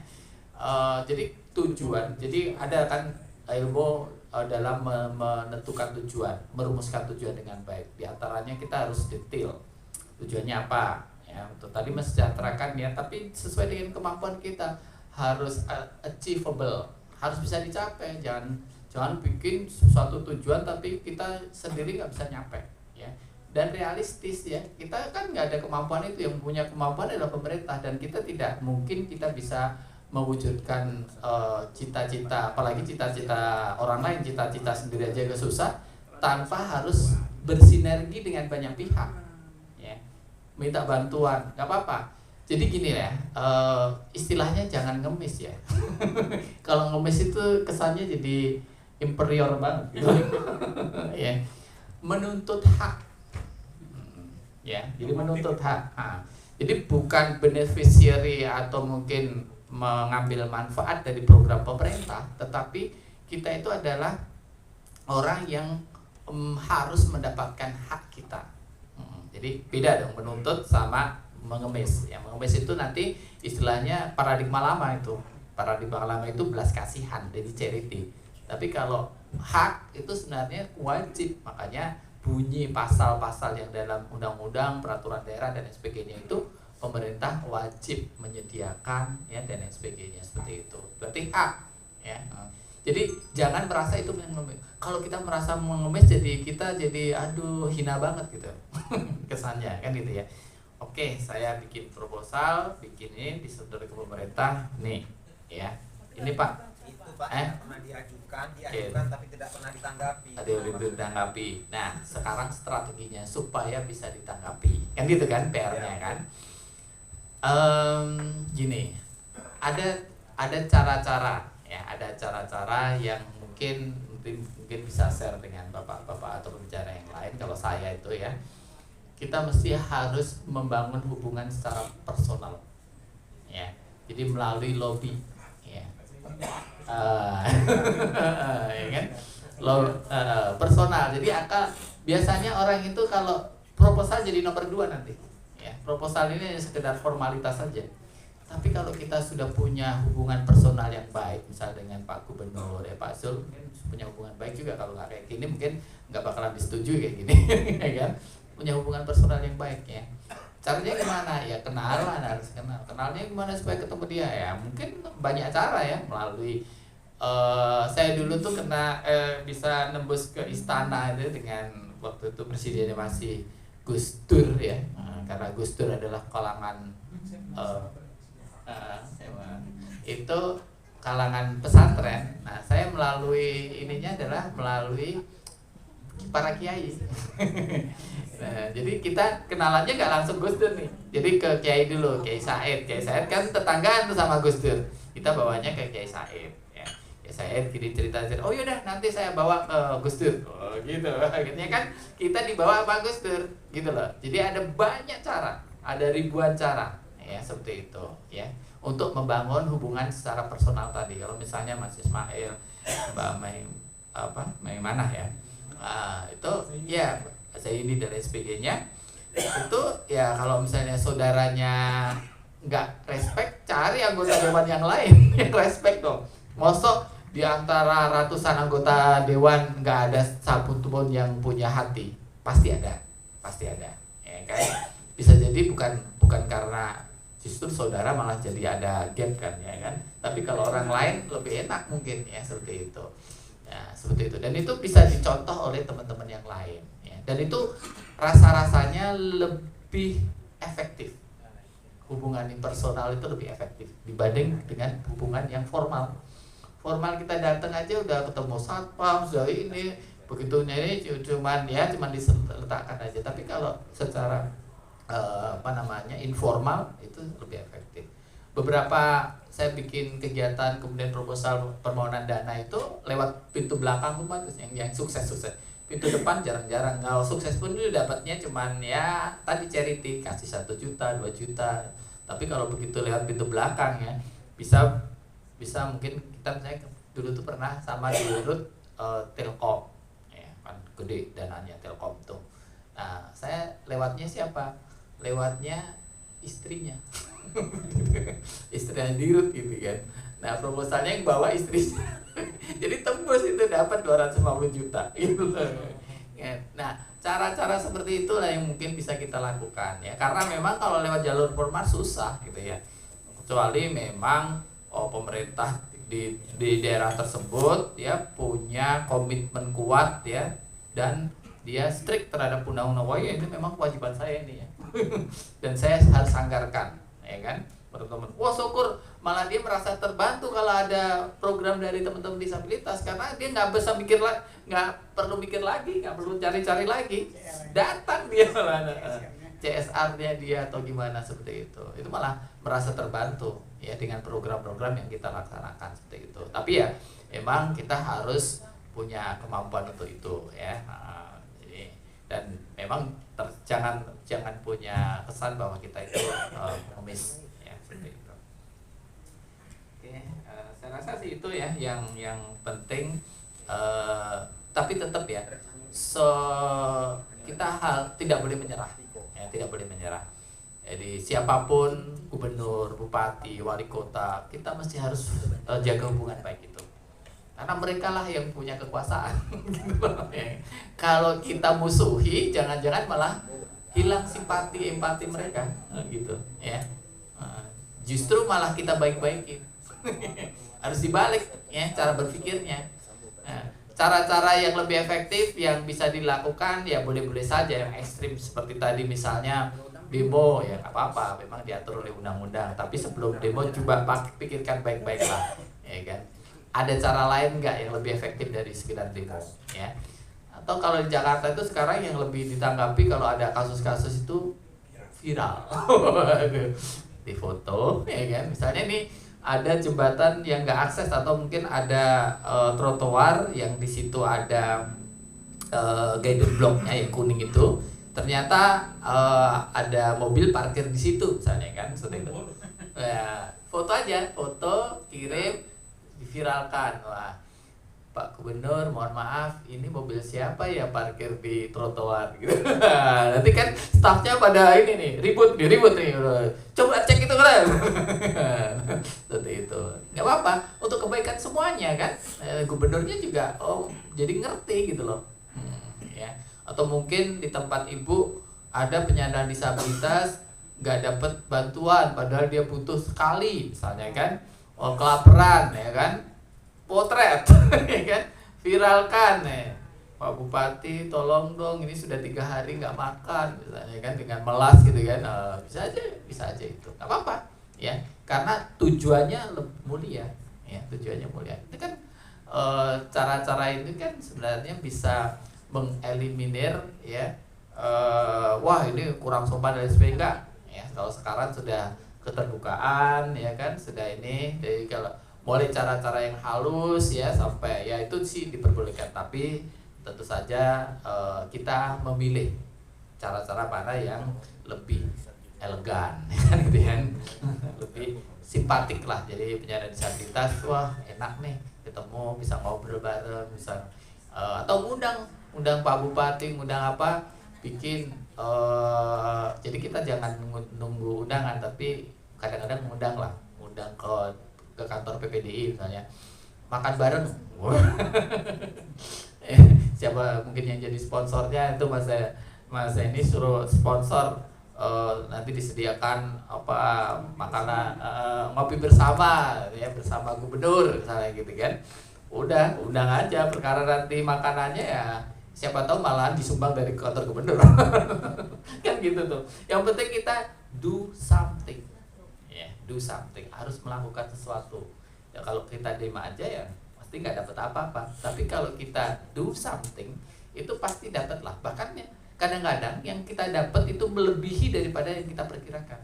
Jadi tujuan, jadi ada kan ilmu dalam menentukan tujuan, merumuskan tujuan dengan baik. Di antaranya kita harus detail tujuannya apa ya, untuk tadi mensejahterakan ya, tapi sesuai dengan kemampuan kita, harus achievable, harus bisa dicapai. Jangan bikin suatu tujuan tapi kita sendiri nggak bisa nyampe ya. Dan realistis ya, kita kan nggak ada kemampuan itu, yang punya kemampuan adalah pemerintah, dan kita tidak mungkin kita bisa mewujudkan cita-cita, apalagi cita-cita orang lain, cita-cita sendiri aja agak susah, tanpa harus bersinergi dengan banyak pihak ya. Minta bantuan nggak apa-apa, Jadi gini ya, istilahnya jangan ngemis ya. Kalau ngemis itu kesannya jadi inferior banget gitu. Ya. Menuntut hak. Ya, jadi menuntut hak. Jadi bukan beneficiary atau mungkin mengambil manfaat dari program pemerintah, tetapi kita itu adalah orang yang harus mendapatkan hak kita. Jadi beda dong menuntut sama mengemis. Yang mengemis itu nanti istilahnya paradigma lama itu. Paradigma lama itu belas kasihan, jadi charity. Tapi kalau hak itu sebenarnya wajib, makanya bunyi pasal-pasal yang dalam undang-undang, peraturan daerah dan sebagainya itu pemerintah wajib menyediakan ya dan sebagainya seperti itu. Berarti hak ya. Jadi jangan merasa itu mengemis. Kalau kita merasa mengemis jadi kita jadi aduh hina banget gitu. Kesannya kan gitu ya. Oke, saya bikin proposal, bikin ini disodor ke pemerintah nih ya. Ini Pak. Itu Pak pernah diajukan tapi tidak pernah ditanggapi. Ditanggapi. Nah, sekarang strateginya supaya bisa ditanggapi. Kan gitu kan PR-nya kan. Gini. Ada cara-cara ya, ada cara-cara yang mungkin bisa share dengan bapak-bapak atau pembicara yang lain. Kalau saya itu ya, kita mesti harus membangun hubungan secara personal ya, jadi melalui lobby ya, ya kan, personal. Jadi biasanya orang itu kalau proposal jadi nomor 2 nanti ya, proposal ini sekedar formalitas saja. Tapi kalau kita sudah punya hubungan personal yang baik, misalnya dengan Pak Gubernur, Pak Zul, mungkin punya hubungan baik juga. Kalau nggak kayak gini mungkin nggak bakalan disetujui kayak gini, ya kan? Punya hubungan personal yang baik ya. Caranya gimana? Ya kenalan, harus kenal. Kenalnya gimana supaya ketemu dia? Ya mungkin banyak cara ya, melalui saya dulu tuh bisa nembus ke istana itu dengan waktu itu presidennya masih Gus Dur ya. Karena Gus Dur adalah kalangan itu kalangan pesantren. Nah, saya melalui ininya adalah melalui para kiai. Nah, jadi kita kenalannya nggak langsung Gus Dur nih. Jadi ke kiai dulu, Kiai Said. Kiai Said kan tetanggaan tuh sama Gus Dur. Kita bawanya ke Kiai Said. Ya. Kiai Said kiri cerita, oh yaudah nanti saya bawa ke Gus Dur. Oh gitu. Akhirnya kan kita dibawa sama Gus Dur, gitu loh. Jadi ada banyak cara, ada ribuan cara. Ya seperti itu ya, untuk membangun hubungan secara personal tadi. Kalau misalnya Mas Ismail, Mbak Maimanah ya, itu ya saya ini dan sebagainya, itu ya kalau misalnya saudaranya nggak respect, cari anggota dewan yang lain yang respect dong. Mosok di antara ratusan anggota dewan nggak ada satupun yang punya hati? Pasti ada ya kan. Bisa jadi bukan karena justru saudara malah jadi ada gap kan ya kan. Tapi kalau orang lain lebih enak mungkin ya seperti itu. Ya, seperti itu. Dan itu bisa dicontoh oleh teman-teman yang lain ya. Dan itu rasa-rasanya lebih efektif. Hubungan personal itu lebih efektif dibanding dengan hubungan yang formal. Formal kita datang aja udah ketemu satpam, sudah ini begitunya ini cuman diletakkan aja. Tapi kalau secara informal itu lebih efektif. Beberapa saya bikin kegiatan kemudian proposal permohonan dana itu lewat pintu belakang rumah tuh yang sukses. Pintu depan jarang-jarang. Kalau sukses pun itu dapatnya cuman ya tadi charity, kasih 1 juta, 2 juta. Tapi kalau begitu lewat pintu belakang ya bisa mungkin kita misalnya dulu tuh pernah sama di Rut Telkom ya kan gede dananya Telkom tuh. Nah, saya lewatnya siapa? Lewatnya istrinya. Istrinya Dirut gitu kan. Nah, proposalnya yang bawa istrinya. Jadi tembus itu dapat 250 juta gitu. Nah, cara-cara seperti itulah yang mungkin bisa kita lakukan ya. Karena memang kalau lewat jalur formal susah gitu ya. Kecuali memang pemerintah di daerah tersebut ya punya komitmen kuat ya dan dia strict terhadap undang-undang. Wah ya, ini memang kewajiban saya ini ya. Dan saya harus anggarkan ya kan teman-teman. Wah syukur malah dia merasa terbantu kalau ada program dari teman-teman disabilitas karena dia nggak perlu mikir lagi, nggak perlu cari-cari lagi, datang dia malah CSR-nya dia atau gimana seperti itu malah merasa terbantu ya dengan program-program yang kita laksanakan seperti itu. Tapi ya memang kita harus punya kemampuan untuk itu ya. Jadi, dan memang jangan punya kesan bahwa kita itu pengemis ya seperti itu. Oke, saya rasa sih itu ya yang penting. Tapi tetap ya, kita tidak boleh menyerah, ya, tidak boleh menyerah. Jadi siapapun, gubernur, bupati, wali kota, kita mesti harus jaga hubungan baik itu, karena mereka lah yang punya kekuasaan. Kalau kita musuhi, jangan-jangan malah hilang simpati, empati mereka, gitu, ya. Justru malah kita baik-baikin. Harus dibalik, ya, cara berpikirnya. Cara-cara yang lebih efektif yang bisa dilakukan ya boleh-boleh saja. Yang ekstrim seperti tadi misalnya demo ya nggak apa-apa, memang diatur oleh undang-undang. Tapi sebelum demo coba pikirkan baik-baik lah, ya kan. Ada cara lain nggak yang lebih efektif dari sekedar demo, ya? Atau kalau di Jakarta itu sekarang yang lebih ditanggapi kalau ada kasus-kasus itu viral, di foto, ya kan. Misalnya nih ada jembatan yang nggak akses atau mungkin ada trotoar yang di situ ada guided blocknya yang kuning itu, ternyata ada mobil parkir di situ misalnya kan, seperti itu. Ya, foto aja, foto kirim, diviralkan. Wah, Pak Gubernur, mohon maaf, ini mobil siapa ya parkir di trotoar gitu. Nanti kan stafnya pada ini nih, ribut nih. Coba cek itu kan. Seperti itu. Nggak apa-apa, untuk kebaikan semuanya kan. Gubernurnya juga jadi ngerti gitu loh. Ya. Atau mungkin di tempat ibu ada penyandang disabilitas nggak dapat bantuan padahal dia butuh sekali misalnya kan. Kelaparan ya kan. Potret, ya kan, viralkan ya. Pak Bupati tolong dong, ini sudah 3 hari nggak makan misalnya kan, dengan melas gitu kan. Bisa aja itu, nggak apa-apa ya, karena tujuannya mulia ya, tujuannya mulia. Itu kan cara-cara ini kan sebenarnya bisa mengeliminir ya, wah ini kurang sopan dan sebagainya. Enggak ya, kalau sekarang sudah keterbukaan ya kan, sudah ini, jadi kalau boleh cara-cara yang halus ya sampai ya itu sih diperbolehkan, tapi tentu saja kita memilih cara-cara mana yang lebih elegan gitu kan, lebih simpatik lah. Jadi penyandang disabilitas, wah enak nih ketemu, bisa ngobrol bareng, bisa atau ngundang Pak Bupati, ngundang apa, bikin jadi kita jangan nunggu undangan, tapi kadang-kadang ngundang ke kantor PPDI misalnya, makan bareng. Siapa mungkin yang jadi sponsornya itu mas ini suruh sponsor, nanti disediakan apa makanan, ngopi bersama ya, bersama gubernur misalnya gitu kan. Udah undang aja, perkara nanti makanannya ya siapa tahu malahan disumbang dari kantor gubernur. Kan gitu tuh. Yang penting kita do something. Do something, harus melakukan sesuatu. Ya kalau kita diem aja ya pasti nggak dapat apa-apa. Tapi kalau kita do something itu pasti dapat lah. Bahkan ya, kadang-kadang yang kita dapat itu melebihi daripada yang kita perkirakan.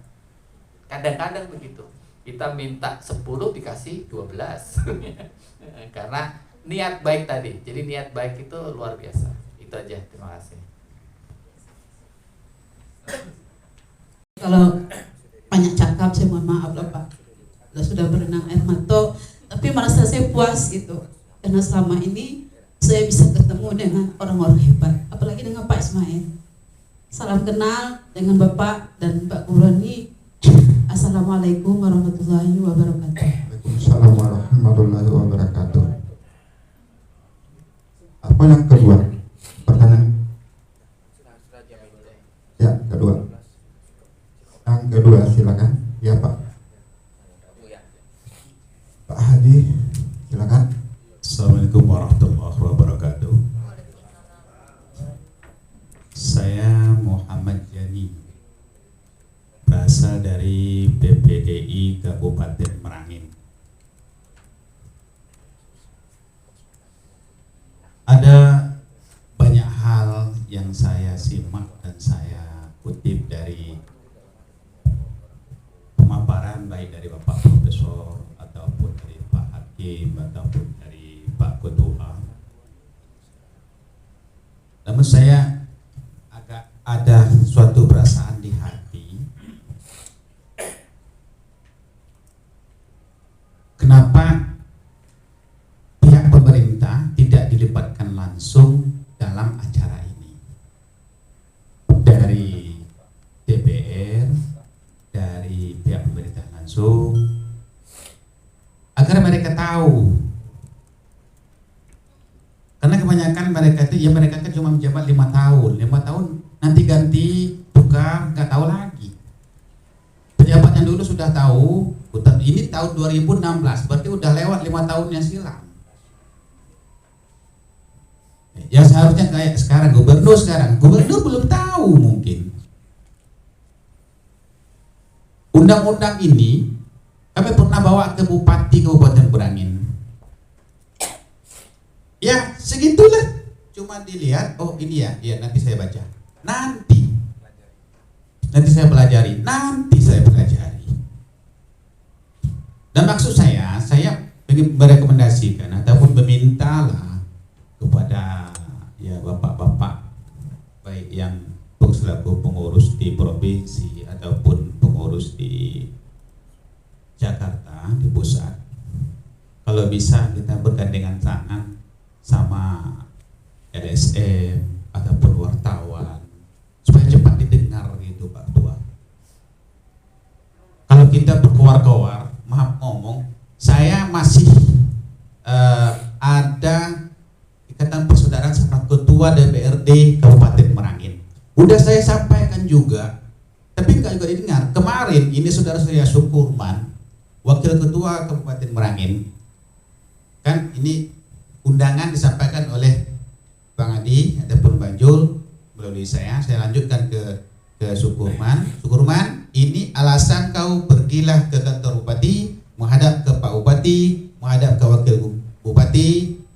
Kadang-kadang begitu. Kita minta 10 dikasih 12. Karena niat baik tadi. Jadi niat baik itu luar biasa. Itu aja. Terima kasih. Kalau banyak cakap, saya mohon maaf lah Pak. Sudah berenang air mata, tapi merasa saya puas gitu. Karena selama ini saya bisa ketemu dengan orang-orang hebat, apalagi dengan Pak Ismail. Salam kenal dengan Bapak dan Pak Gurani. Assalamualaikum warahmatullahi wabarakatuh. Waalaikumsalam warahmatullahi wabarakatuh. Apa yang kedua? Pertanyaan. Ya, kedua. Yang kedua silakan. Ya Pak. Pak Hadi, silakan. Assalamualaikum warahmatullahi wabarakatuh. Saya Muhammad Yani, berasal dari PPDI Kabupaten Merangin. Ada banyak hal yang saya simak dan saya kutip dari pemaparan baik dari Bapak Profesor ataupun dari Pak Hakim ataupun dari Pak Ketua. Namun saya agak ada suatu perasaan di hati. Kenapa pihak pemerintah tidak dilibatkan langsung dalam acara ini? Dari DPR, dari pihak pemerintah langsung, agar mereka tahu. Karena kebanyakan mereka itu, ya mereka kan cuma menjabat 5 tahun. 5 tahun nanti ganti, tukar, nggak tahu lagi. Pejabat yang dulu sudah tahu, ini tahun 2016, berarti udah lewat 5 tahun yang silam. Yang seharusnya kayak sekarang, gubernur belum tahu mungkin. Undang-undang ini kami pernah bawa ke Bupati Kabupaten Merangin. Ya segitulah, cuma dilihat, oh ini ya, nanti saya baca, nanti saya pelajari, Dan maksud saya ingin merekomendasikan ataupun memintalah kepada ya bapak-bapak baik yang selaku pengurus di provinsi ataupun pengurus di Jakarta di pusat, kalau bisa kita bergandengan tangan sama LSM ataupun wartawan supaya cepat didengar gitu Pak Ketua. Kalau kita berkoar-koar, maaf ngomong, saya masih ada ikatan persaudaraan sama Ketua DPRD Kabupaten Merangin. Udah saya sampaikan juga, tapi nggak juga didengar. Kemarin ini saudara saya Syukurman, Wakil Ketua Kabupaten Merangin, kan ini undangan disampaikan oleh Bang Adi ataupun Bang Jul melalui saya lanjutkan ke Syukurman. Syukurman, ini alasan kau pergilah ke kantor Bupati, menghadap ke Pak Bupati, menghadap ke Wakil Bupati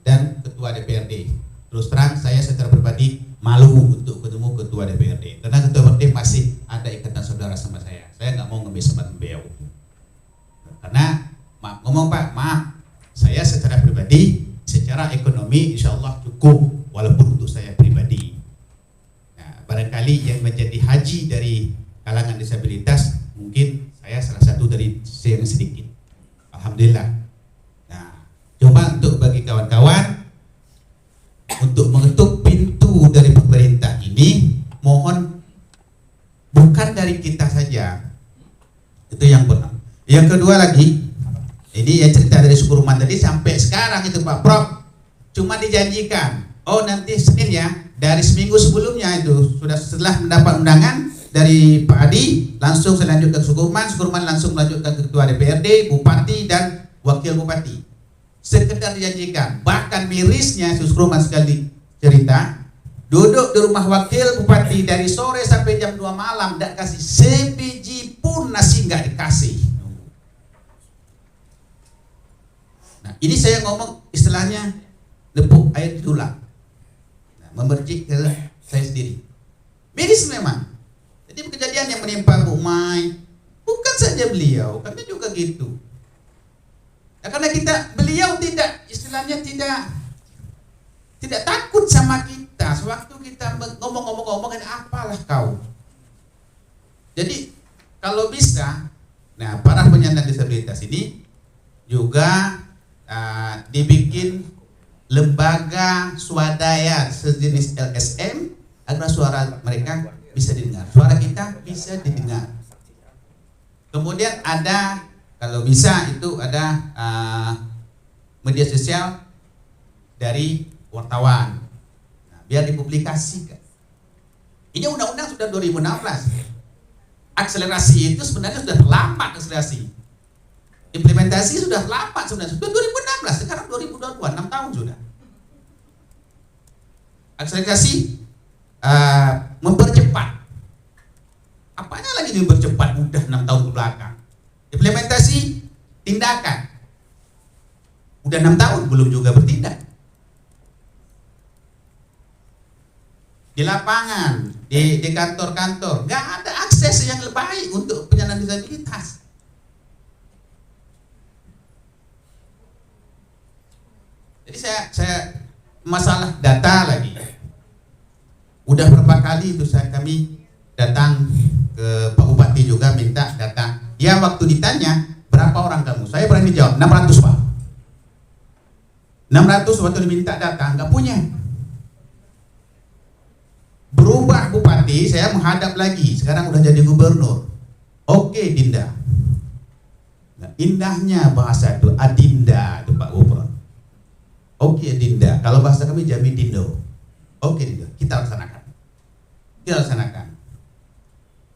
dan Ketua DPRD. Terus terang saya secara pribadi malu untuk ketemu Ketua DPRD, karena Ketua DPRD masih ada ikatan saudara sama saya nggak mau ngemis sama beliau. Karena maaf ngomong Pak, maaf, saya secara pribadi, secara ekonomi insya Allah cukup, walaupun untuk saya pribadi. Nah, barangkali yang menjadi haji dari kalangan disabilitas, mungkin saya salah satu dari yang sedikit. Alhamdulillah. Nah, coba untuk bagi kawan-kawan, untuk mengetuk pintu dari pemerintah ini, mohon bukan dari kita saja. Itu yang benar. Yang kedua lagi, ini yang cerita dari Syukurman tadi sampai sekarang itu Pak Prof, cuma dijanjikan, oh nanti Senin ya, dari seminggu sebelumnya itu sudah setelah mendapat undangan dari Pak Adi, langsung saya lanjutkan Syukurman langsung melanjutkan ke Ketua DPRD, Bupati dan Wakil Bupati. Sekedar dijanjikan, bahkan mirisnya Syukurman sekali cerita, duduk di rumah Wakil Bupati dari sore sampai jam 2 malam, tidak kasih sebiji pun nasi, nggak dikasih. Nah, ini saya ngomong istilahnya lepuk air di tulang, memercik ke saya sendiri. Miris memang. Jadi kejadian yang menimpa Bu Mai bukan saja beliau, kami juga gitu. Nah, karena beliau tidak istilahnya tidak takut sama kita. Sewaktu kita ngomong apalah kau. Jadi kalau bisa, nah para penyandang disabilitas ini juga dibikin lembaga swadaya sejenis LSM agar suara mereka bisa didengar, suara kita bisa didengar. Kemudian ada, kalau bisa itu ada media sosial dari wartawan, nah, biar dipublikasikan. Ini undang-undang sudah 2016. Akselerasi itu sebenarnya sudah terlambat akselerasi. Implementasi sudah lambat sebenarnya, sudah 2016, sekarang 2022, 6 tahun sudah. Akselerasi mempercepat. Apanya lagi mempercepat, udah 6 tahun ke belakang. Implementasi tindakan. Udah 6 tahun belum juga bertindak. di lapangan, di kantor-kantor, nggak ada akses yang lebih baik untuk penyandang disabilitas. Jadi saya masalah data lagi. Udah berapa kali itu kami datang ke Pak Bupati juga minta data. Ya waktu ditanya berapa orang kamu, saya berani jawab 600 Pak. 600 waktu diminta data nggak punya. Berubah Bupati, saya menghadap lagi. Sekarang udah jadi gubernur. Oke Dinda. Nah, indahnya bahasa itu Adinda itu Pak Gubernur. Oke Dinda. Kalau bahasa kami Jami Dindo. Oke Dinda. Kita laksanakan.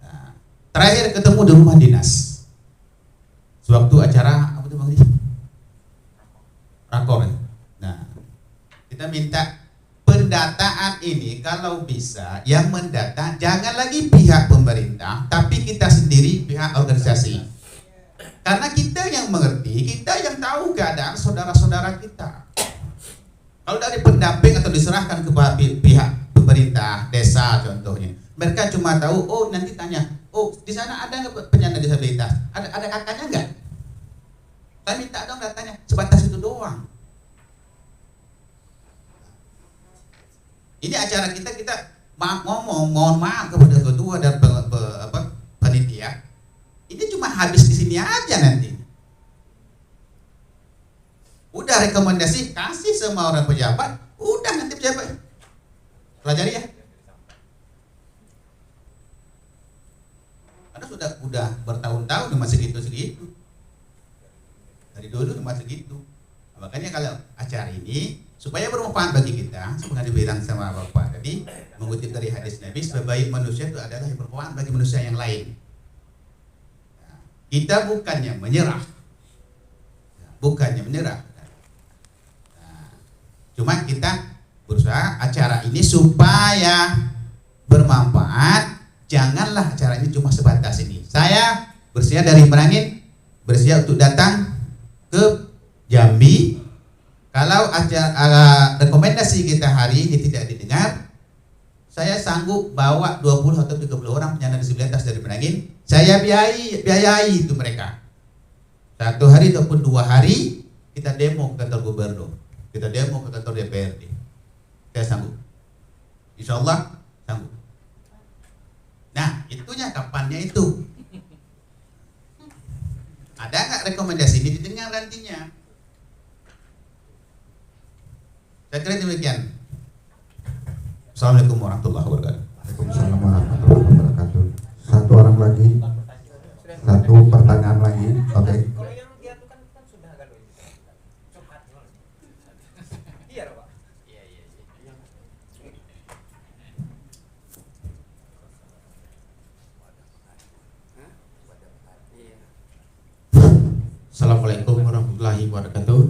Nah, terakhir ketemu di rumah dinas. Sewaktu acara apa itu Bang Rizky? Rakor. Nah, kita minta pendataan ini kalau bisa yang mendata jangan lagi pihak pemerintah tapi kita sendiri pihak organisasi, karena kita yang mengerti, kita yang tahu keadaan saudara-saudara kita. Kalau dari pendamping atau diserahkan ke pihak pemerintah desa contohnya, mereka cuma tahu oh nanti tanya oh di sana ada nggak penyandang disabilitas, ada kakaknya nggak, saya minta dong datanya, sebatas itu doang. Ini acara kita mohon maaf kepada ketua dan panitia. Ini cuma habis di sini aja nanti. Udah rekomendasi kasih sama orang pejabat, udah nanti pejabat pelajari ya. Karena sudah bertahun-tahun masih segitu. Dari dulu masih segitu. Nah, makanya kalau acara ini supaya bermanfaat bagi kita, seperti dibilang sama Bapak tadi, mengutip dari hadis Nabi, sebaik manusia itu adalah yang bermanfaat bagi manusia yang lain. Nah, kita bukannya menyerah, Nah, cuma kita berusaha acara ini supaya bermanfaat. Janganlah acara ini cuma sebatas ini. Saya bersedia dari Merangin, bersedia untuk datang ke Jambi. Kalau acara rekomendasi kita hari ini tidak didengar, saya sanggup bawa 20 atau 30 orang penyandang disabilitas dari Merangin. Saya biayai itu mereka. 1 hari ataupun 2 hari kita demo ke kantor gubernur, kita demo ke kantor DPRD. Saya sanggup. Insya Allah sanggup. Nah, itunya kapannya itu. Ada nggak rekomendasi ini didengar nantinya? Saya kira demikian. Assalamualaikum warahmatullahi wabarakatuh. Waalaikumsalam warahmatullahi wabarakatuh. Satu orang lagi, satu pertanyaan lagi. Oke. Kalau yang diadukan kan sudah agak loh. Iya Pak. Iya. Assalamualaikum warahmatullahi wabarakatuh.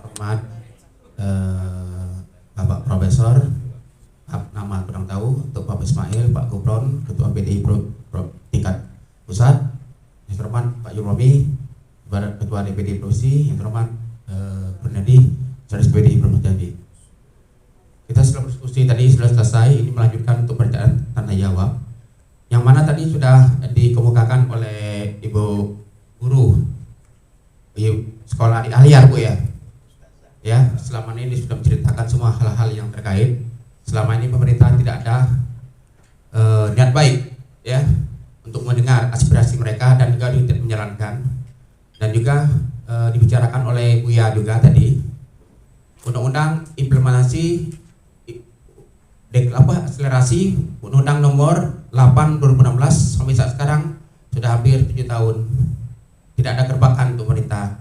Hormat Bapak Profesor, nama kurang tahu, untuk Pak Ismail, Pak Kupron, Ketua PDI tingkat pusat, yang terhormat Pak Yurrobi, Ketua DPD Provinsi, yang terhormat Bernadi, Sekretaris PDI Provinsi Jambi. Kita setelah diskusi tadi sudah selesai, ini melanjutkan untuk pertanyaan tanya jawab, yang mana tadi sudah dikemukakan oleh Ibu Guru sekolah di Aliar Bu ya. Ya, selama ini sudah menceritakan semua hal-hal yang terkait. Selama ini pemerintah tidak ada niat baik ya untuk mendengar aspirasi mereka dan juga tidak menjalankan. Dan juga dibicarakan oleh Buya juga tadi, undang-undang implementasi akselerasi undang-undang nomor 8 2016 sampai saat sekarang sudah hampir 7 tahun. Tidak ada gerbakan untuk pemerintah.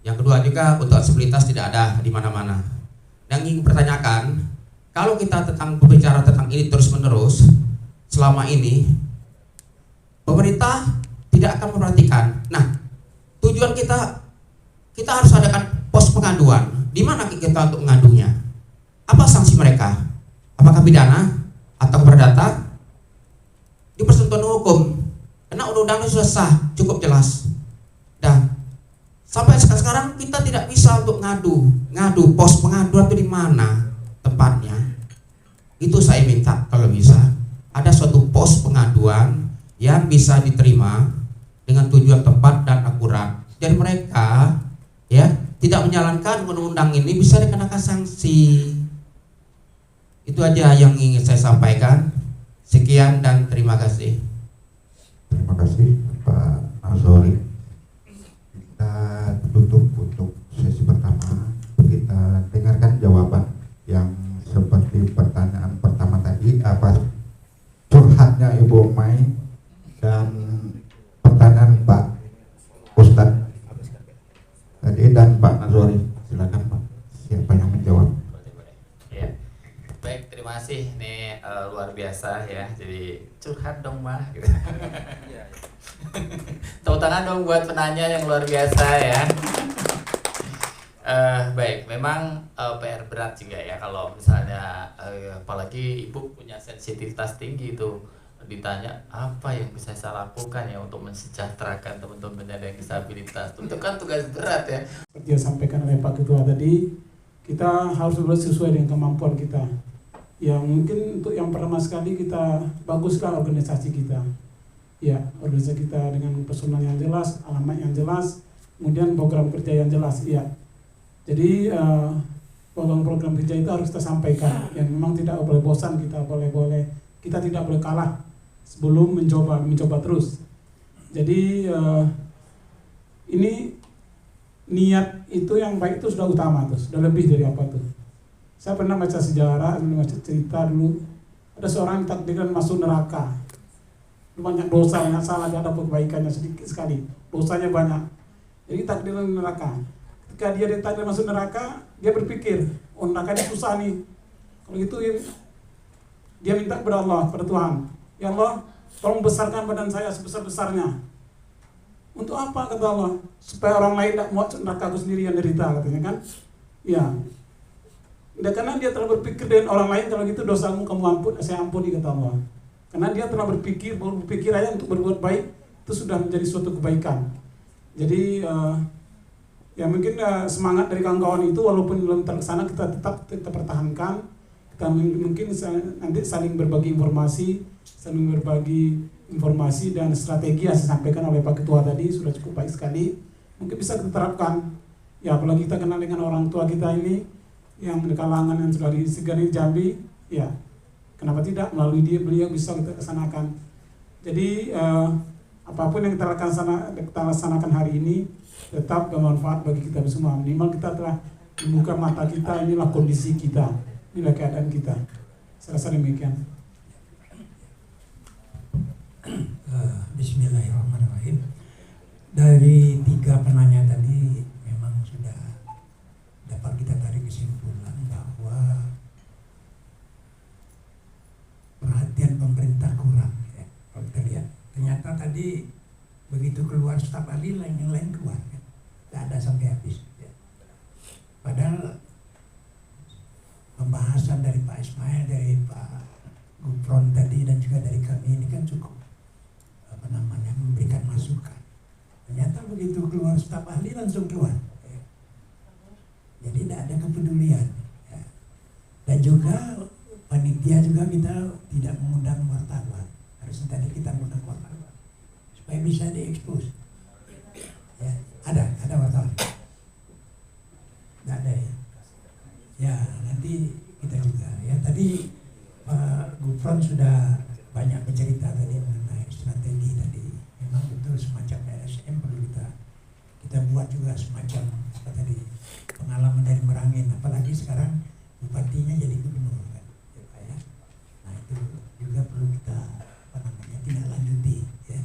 Yang kedua juga untuk aksesibilitas tidak ada di mana-mana. Yang ingin pertanyakan, kalau kita berbicara tentang ini terus-menerus selama ini, pemerintah tidak akan memperhatikan. Nah, tujuan kita harus adakan pos pengaduan. Di mana kita untuk mengadunya? Apa sanksi mereka? Apakah pidana atau perdata? Di persentuhan hukum, karena undang-undangnya sudah sah, cukup jelas. Dan sampai sekarang kita tidak bisa untuk ngadu pos pengaduan itu di mana tempatnya. itu saya minta kalau bisa ada suatu pos pengaduan yang bisa diterima dengan tujuan tepat dan akurat. Jadi mereka ya tidak menjalankan undang-undang ini bisa dikenakan sanksi. Itu aja yang ingin saya sampaikan. Sekian dan terima kasih. Terima kasih Pak Nazori. Kita tutup untuk sesi pertama. Kita dengarkan jawaban yang seperti pertanyaan pertama tadi, apa curhatnya Ibu Mai, dan pertanyaan Pak Ustadz tadi dan Pak Nazori. Silakan Pak, siapa yang menjawab? Ya. Baik, terima kasih. Ini luar biasa ya. Jadi curhat dong mah. Gitu. Tepuk tangan dong buat penanya yang luar biasa ya. Baik, memang PR berat juga ya kalau misalnya apalagi ibu punya sensitivitas tinggi itu ditanya apa yang bisa saya lakukan ya untuk mensejahterakan teman-teman penyandang disabilitas. Itu kan tugas berat ya. Seperti yang disampaikan oleh Pak Ketua tadi, kita harus sesuai dengan kemampuan kita. Ya mungkin untuk yang pertama sekali kita baguskan organisasi kita. Ya, organisasi kita dengan personal yang jelas, alamat yang jelas, kemudian program kerja yang jelas. Ya. Jadi program-program kerja itu harus kita sampaikan. Yang memang tidak boleh bosan, kita tidak boleh kalah sebelum mencoba terus. Jadi ini niat itu yang baik itu sudah utama tuh, sudah lebih dari apa tuh. Saya pernah baca sejarah, baca cerita dulu ada seorang yang takdirkan masuk neraka. Banyak dosa, banyak salah, dia ada kebaikannya sedikit sekali, dosanya banyak. Jadi takdirkan neraka. Ketika dia ditakdir masuk neraka, dia berpikir, oh neraka ini susah nih. Kalau gitu dia minta kepada Allah, kepada Tuhan, ya Allah, tolong besarkan badan saya sebesar-besarnya. Untuk apa kata Allah? Supaya orang lain tidak muat neraka, aku sendiri yang derita, katanya kan? Ya. Dan karena dia telah berpikir dengan orang lain, kalau gitu dosamu kamu saya ampuni kata Allah. Karena dia telah berpikir aja untuk berbuat baik, itu sudah menjadi suatu kebaikan. Jadi ya mungkin semangat dari kawan-kawan itu walaupun belum terlaksana kita tetap pertahankan. Kita mungkin nanti saling berbagi informasi dan strategi yang disampaikan oleh Pak Ketua tadi sudah cukup baik sekali. Mungkin bisa kita terapkan. Ya apalagi kita kenal dengan orang tua kita ini yang di kalangan yang sudah disegani Jambi, ya kenapa tidak melalui beliau bisa kita kesanakan. Jadi apapun yang kita laksanakan hari ini tetap bermanfaat bagi kita semua. Minimal kita telah membuka mata kita, inilah kondisi kita, inilah keadaan kita. Saya rasa demikian. Bismillahirrahmanirrahim. Dari 3 penanya tadi memang sudah dapat kita tarik kesimpulan bahwa perhatian pemerintah kurang ya. Kalau kita lihat ternyata tadi begitu keluar staf ahli yang lain keluar ya. Tidak ada sampai habis ya. Padahal pembahasan dari Pak Ismail, dari Pak Gufron tadi dan juga dari kami ini kan cukup memberikan masukan. Ternyata begitu keluar staf ahli langsung keluar ya. Jadi tidak ada kepedulian ya. Dan juga panitia juga kita tidak mengundang wartawan. Harusnya tadi kita mengundang wartawan supaya bisa diekspos. Ya, ada wartawan. Tidak ada ya. Ya, nanti kita juga ya. Tadi Pak Gufron sudah banyak bercerita tadi mengenai strategi tadi. Memang betul semacam LSM perlu kita buat juga semacam apa tadi pengalaman dari Merangin. Apalagi sekarang bupatinya jadi gubernur kan. Ya. Nah itu juga perlu kita tindak lanjuti ya.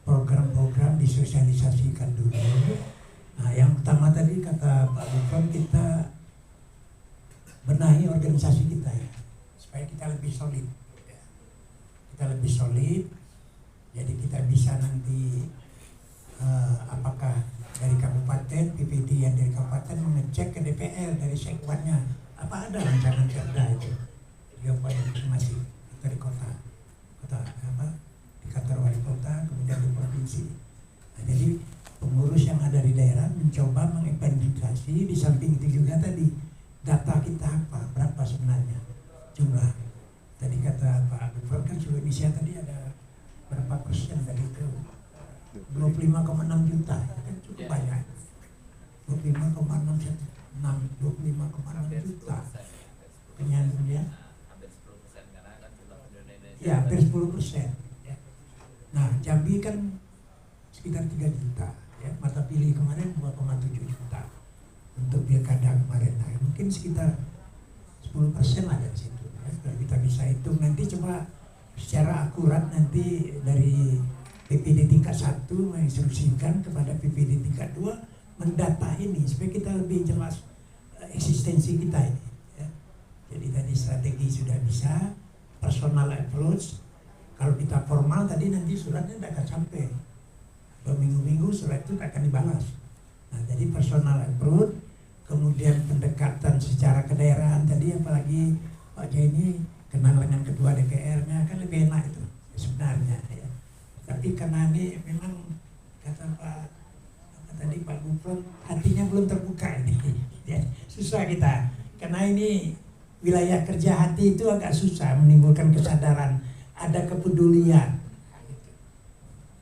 Program-program disosialisasikan dulu. Nah yang pertama tadi kata Pak Gufron, kita benahi organisasi kita ya, supaya kita lebih solid ya. Kita lebih solid, jadi kita bisa nanti apakah dari kabupaten, PPD yang dari kabupaten mengecek ke DPR dari sekwannya apa ada rancangan perda itu di kabupaten masing-masing dari kota apa di kantor wali kota, kemudian di provinsi. Nah, jadi pengurus yang ada di daerah mencoba mengidentifikasi, di samping itu juga tadi data kita apa, berapa sebenarnya jumlah. Tadi kata Pak Gubernur kan seluruh Indonesia tadi ada berapa persen tadi itu 25,6 juta, kan cukup banyak. 25,6 juta penyandang ya. Ya, hampir 10%. Ya. Nah, Jambi kan sekitar 3 juta. Ya, mata pilih kemarin 2,7 juta untuk pilkada kemarin. Nah, mungkin sekitar 10% lah dari situ. Ya. Kalau kita bisa hitung nanti coba secara akurat nanti dari PPD tingkat 1 menginstruksikan kepada PPD tingkat 2 mendata ini supaya kita lebih jelas eksistensi kita ini. Ya. Jadi tadi strategi sudah bisa, personal approach. Kalau kita formal tadi nanti suratnya tidak akan sampai. Minggu-minggu surat itu akan dibalas. Nah, jadi personal approach, kemudian pendekatan secara kedaerahan tadi, apalagi Pak Jai ini kenal dengan ketua DPR-nya kan lebih enak itu sebenarnya. Ya. Tapi karena ini memang kata tadi Pak Gubernur hatinya belum terbuka ini. Ya, susah kita karena ini wilayah kerja hati itu agak susah menimbulkan kesadaran, ada kepedulian.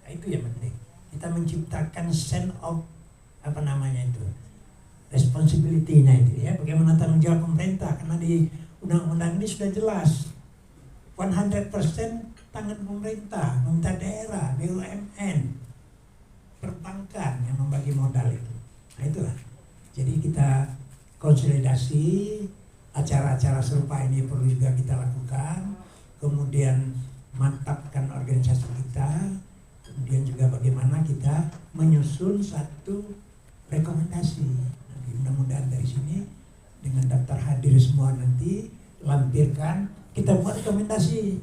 Nah, itu yang penting. Kita menciptakan sense of responsibility-nya itu ya, bagaimana tanggung jawab pemerintah, karena di undang-undang ini sudah jelas 100% tangan pemerintah, pemerintah daerah, BUMN, perbankan yang membagi modal itu. Nah itulah. Jadi kita konsolidasi acara-acara serupa ini perlu juga kita lakukan, kemudian mantapkan organisasi kita, kemudian juga bagaimana kita menyusun satu rekomendasi. Nanti mudah-mudahan dari sini dengan daftar hadir semua nanti lampirkan, kita buat rekomendasi.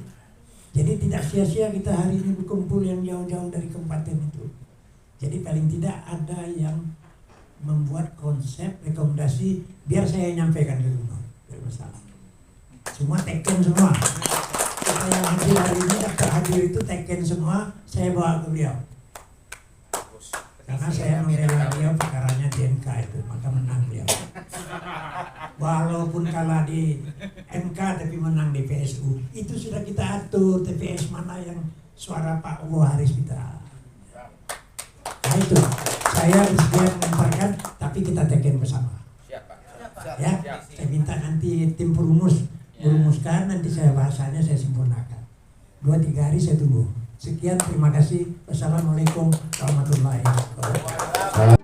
Jadi tidak sia-sia kita hari ini berkumpul yang jauh-jauh dari kabupaten itu. Jadi paling tidak ada yang membuat konsep rekomendasi, biar saya nyampaikan ke gubernur. Tidak masalah. Semua teken semua. Kita yang hadir hari ini daftar hadir itu teken semua, saya bawa ke beliau. Karena saya membela beliau perkaranya di MK itu, maka menang beliau. Walaupun kalah di MK tapi menang di PSU, itu sudah kita atur TPS mana yang suara Pak Uwo Haris kita. Nah itu, saya bersedia mengemparkan, tapi kita teken bersama. Ya, saya minta nanti tim merumuskan, nanti saya bahasanya saya sempurnakan. 2-3 hari saya tunggu. Sekian, terima kasih. Wassalamualaikum warahmatullahi wabarakatuh.